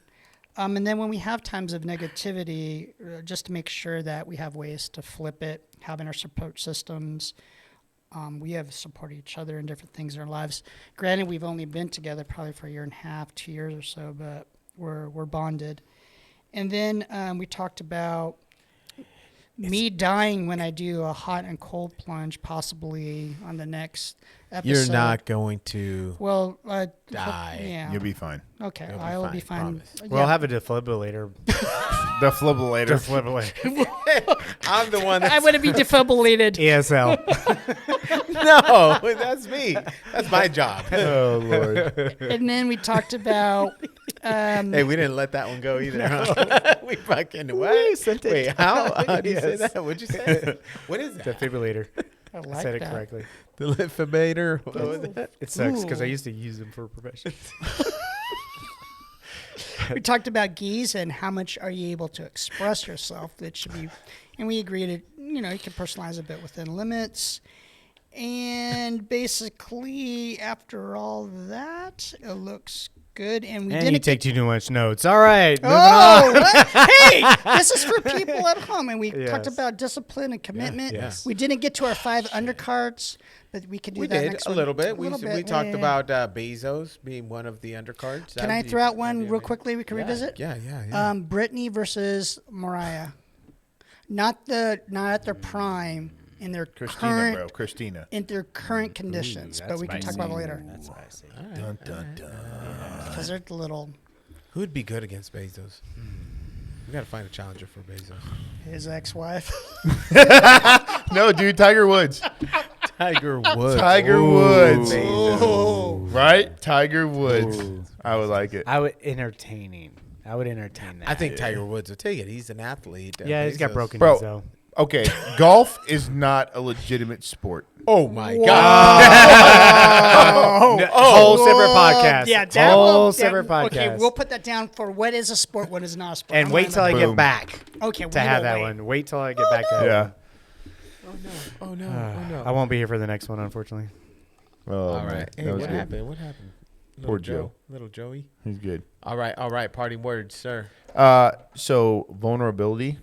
And then when we have times of negativity, just to make sure that we have ways to flip it, having our support systems. We have supported each other in different things in our lives. Granted, we've only been together probably for a year and a half, 2 years or so, but we're bonded. And then we talked about me dying when I do a hot and cold plunge, possibly on the next episode. You're not going to Well, die. Yeah. You'll be fine. Okay, You'll be I will fine, be fine. promise. We'll have a defibrillator. Defibrillator. Defibrillator. I'm the one I that's... want to be defibrillated. ESL. No, that's me. That's my job. Oh, Lord. And then we talked about. Hey, we didn't let that one go either. Huh? We fucking what? sent it. Wait, how do you say Yes. that? What'd you say? What is that? Defibrillator. I I like said it that. correctly. The defibrillator. What was that? It sucks because I Ooh. used to use them for profession. We talked about geese and how much are you able to express yourself. That should be, and we agreed that you can personalize a bit within limits. And basically, after all that, it looks good. And we And didn't you take too much notes. All right. Moving Oh, on. what? Hey, this is for people at home. And we talked Yes. about discipline and commitment. yes. We didn't get to our 5 undercards, but we could do We that did next a one. little bit. A little We bit. talked Yeah. about Bezos being one of the undercards. Can I throw out one real quickly we can revisit? Yeah, yeah. Brittany versus Mariah. Not at their prime in their Christina, current bro. Christina. in their current conditions, but we can talk about it later That's spicy. Dun, dun, dun. because they're a little. Who'd be good against Bezos? We got to find a challenger for Bezos. His ex-wife. No, dude. Tiger Woods. Tiger Woods. Tiger Woods. Oh. Right? Tiger Woods. I would like it. I would entertain that. I think Tiger Woods will take it. He's an athlete. Yeah, he's got Bezos- broken Bro. knees though. Okay, golf is not a legitimate sport. Oh my Whoa. God! Whole separate podcast. Yeah, that Whole will- separate that- podcast. Okay, we'll put that down for what is a sport, what is not a sport. and I'm wait gonna- till I Boom. get back Okay, to we have will that wait. one. Wait till I get back to that Yeah. one. Oh no! Oh no! I won't be here for the next one, unfortunately. Oh, All man. right. Hey, That was what good. happened? What happened? Poor Little Joe. Little Joey. He's good. All right. Parting words, sir. So vulnerability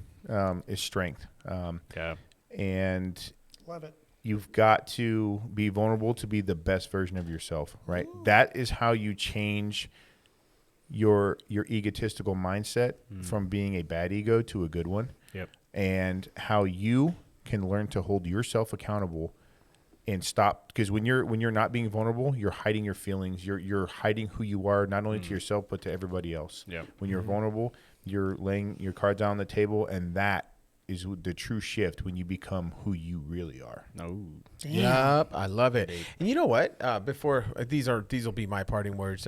is strength. Yeah. And Love it. you've got to be vulnerable to be the best version of yourself, right? That is how you change your egotistical mindset from being a bad ego to a good one. Yep. And how you can learn to hold yourself accountable and stop, because when you're not being vulnerable, you're hiding your feelings, you're hiding who you are, not only to yourself but to everybody else. Yep. When you're vulnerable, you're laying your cards out on the table, and that is the true shift when you become who you really are. No. Damn. Yep, I love it. And you know what? Before these will be my parting words.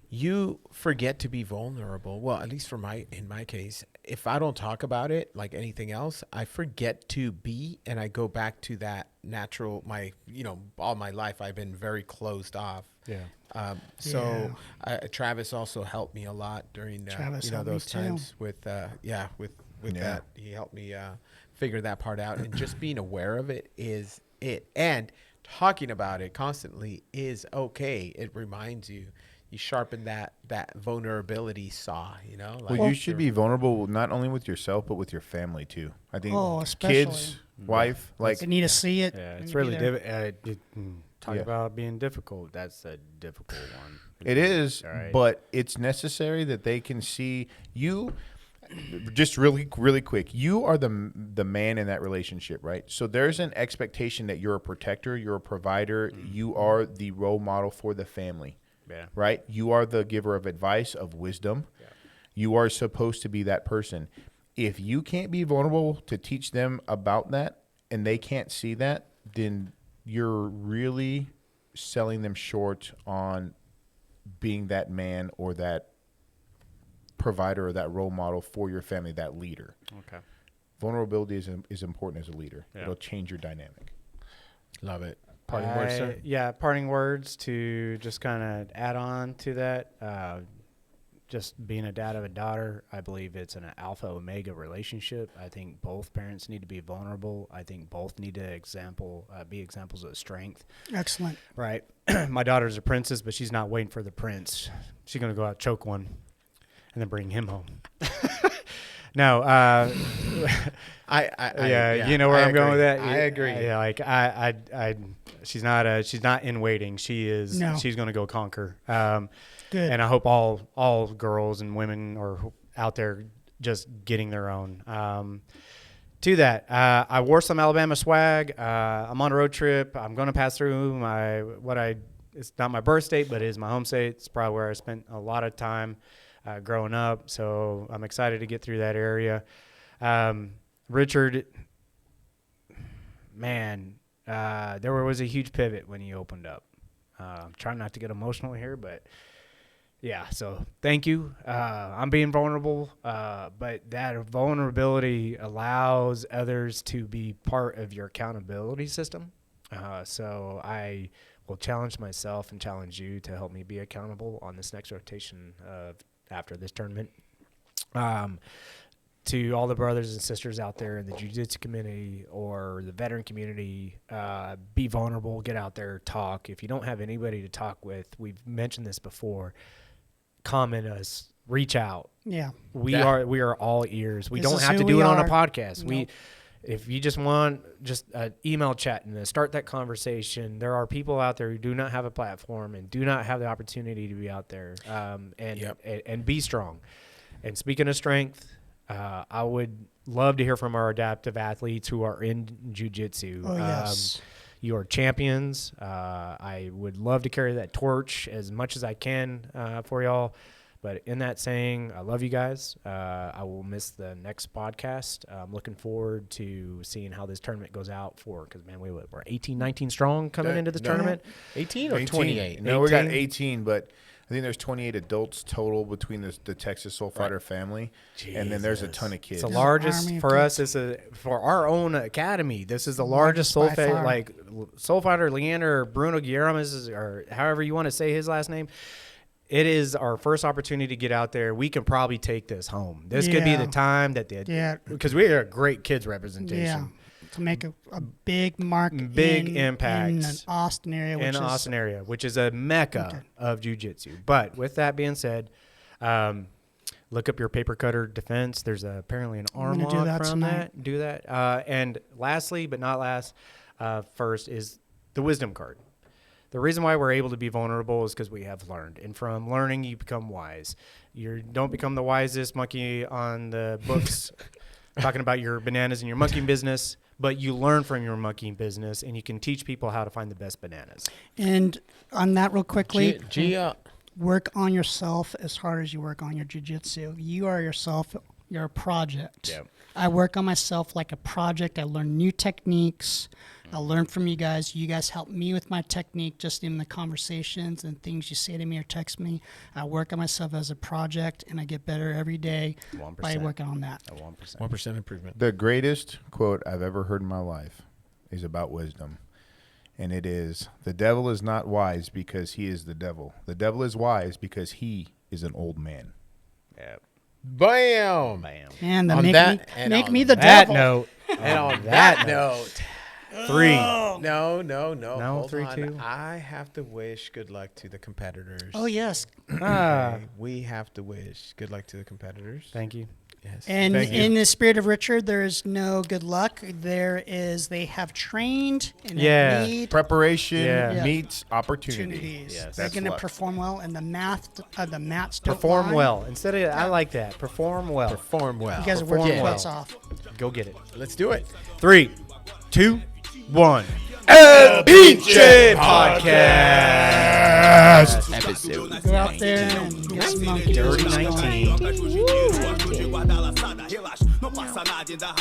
You forget to be vulnerable. Well, at least in my case, if I don't talk about it like anything else, I forget to be, and I go back to that natural. All my life I've been very closed off. Yeah. So Travis also helped me a lot during Travis helped me those too. times with that. He helped me figure that part out, and just being aware of it is it, and talking about it constantly is okay. It reminds you. You sharpen that vulnerability saw, like Well, you should be vulnerable not only with yourself but with your family too. I think especially. kids, wife, like They need to see it. Yeah, They it's need to be really there. talk Yeah. about being difficult. That's a difficult one. it is, All right. but it's necessary that they can see you. Just really, really quick, you are the man in that relationship, right? So there's an expectation that you're a protector, you're a provider, you are the role model for the family. Yeah. Right? You are the giver of advice, of wisdom. Yeah. You are supposed to be that person. If you can't be vulnerable to teach them about that and they can't see that, then you're really selling them short on being that man or that provider or that role model for your family, that leader. Okay. Vulnerability is important as a leader. Yeah. It'll change your dynamic. love it. Parting words, sir. Yeah, parting words to just kind of add on to that. Just being a dad of a daughter, I believe it's an alpha omega relationship. I think both parents need to be vulnerable. I think both need to be examples of strength. Excellent. Right. My daughter's a princess, but she's not waiting for the prince. She's gonna go out and choke one. and then bring him home. No, I you know where I'm going with that. I agree. Yeah, like she's not in waiting. She is. No. She's going to go conquer. Good. And I hope all girls and women are out there just getting their own. To that, I wore some Alabama swag. I'm on a road trip. I'm going to pass through it's not my birth state, but it is my home state. It's probably where I spent a lot of time growing up. So I'm excited to get through that area. Richard, man, there was a huge pivot when he opened up. I'm trying not to get emotional here, but yeah, so thank you. I'm being vulnerable, but that vulnerability allows others to be part of your accountability system. So I will challenge myself and challenge you to help me be accountable on this next rotation after this tournament. To all the brothers and sisters out there in the Jiu-Jitsu community or the veteran community, be vulnerable, get out there, talk. If you don't have anybody to talk with, we've mentioned this before, comment us, reach out. Yeah. We are all ears. We This don't is have to who do we it on a are. podcast. Nope. If you just want an email chat and start that conversation, there are people out there who do not have a platform and do not have the opportunity to be out there and be strong. And speaking of strength, I would love to hear from our adaptive athletes who are in jiu-jitsu. Oh, yes. You are champions. I would love to carry that torch as much as I can for y'all. But in that saying, I love you guys. I will miss the next podcast. I'm looking forward to seeing how this tournament goes out because, man, we're 18, 19 strong coming into this tournament. 18 or 28? No, we got 18, but I think there's 28 adults total between the Texas Soul Fighter family, and then there's a ton of kids. It's the largest Army of for us. kids. For our own academy. This is the largest soul Largest by far. fighter, soul fighter Leander or Bruno Guillermo's, or however you want to say his last name. It is our first opportunity to get out there. We can probably take this home. This could be Yeah. the time that because we are a great kids representation. Yeah. To make a big mark, Big in impact an Austin area, in Austin area, which is a mecca of jiu-jitsu. But with that being said, look up your paper cutter defense. There's apparently an arm gonna do lock that from tonight. that. Do that. And lastly, but not last, first is the wisdom card. The reason why we're able to be vulnerable is because we have learned. And from learning, you become wise. You don't become the wisest monkey on the books talking about your bananas and your monkeying business, but you learn from your monkeying business, and you can teach people how to find the best bananas. And on that, real quickly, Gia, work on yourself as hard as you work on your jiu-jitsu. You are yourself. You're a project. Yep. I work on myself like a project. I learn new techniques. I learn from you guys. You guys help me with my technique just in the conversations and things you say to me or text me. I work on myself as a project, and I get better every day 1%. by working on that. 1%. 1% improvement. The greatest quote I've ever heard in my life is about wisdom. And it is, the devil is not wise because he is the devil. The devil is wise because he is an old man. Yep. Bam! Bam. And On make that- me, and make on me the That devil. note. And on that note, 3. no. No, Hold 3, on. 2. I have to wish good luck to the competitors. Oh, yes. Okay, we have to wish good luck to the competitors. Thank you. Yes. And Thank you. in the spirit of Richard, there is no good luck. They have trained and Yeah. they need Preparation Yeah. meets opportunity. opportunities. Yes. They're That's going to luck. perform well, and the mats don't Perform lie. well. Instead of, I like that. Perform well. Perform well. You guys are Perform working your well. butts off. Go get it. Let's do it. 3, 2, 1. Pinche Podcast. Episode. Go out there and get some monkey Dirty business going. 19. Guarda-laçada, relaxa, não passa nada, ainda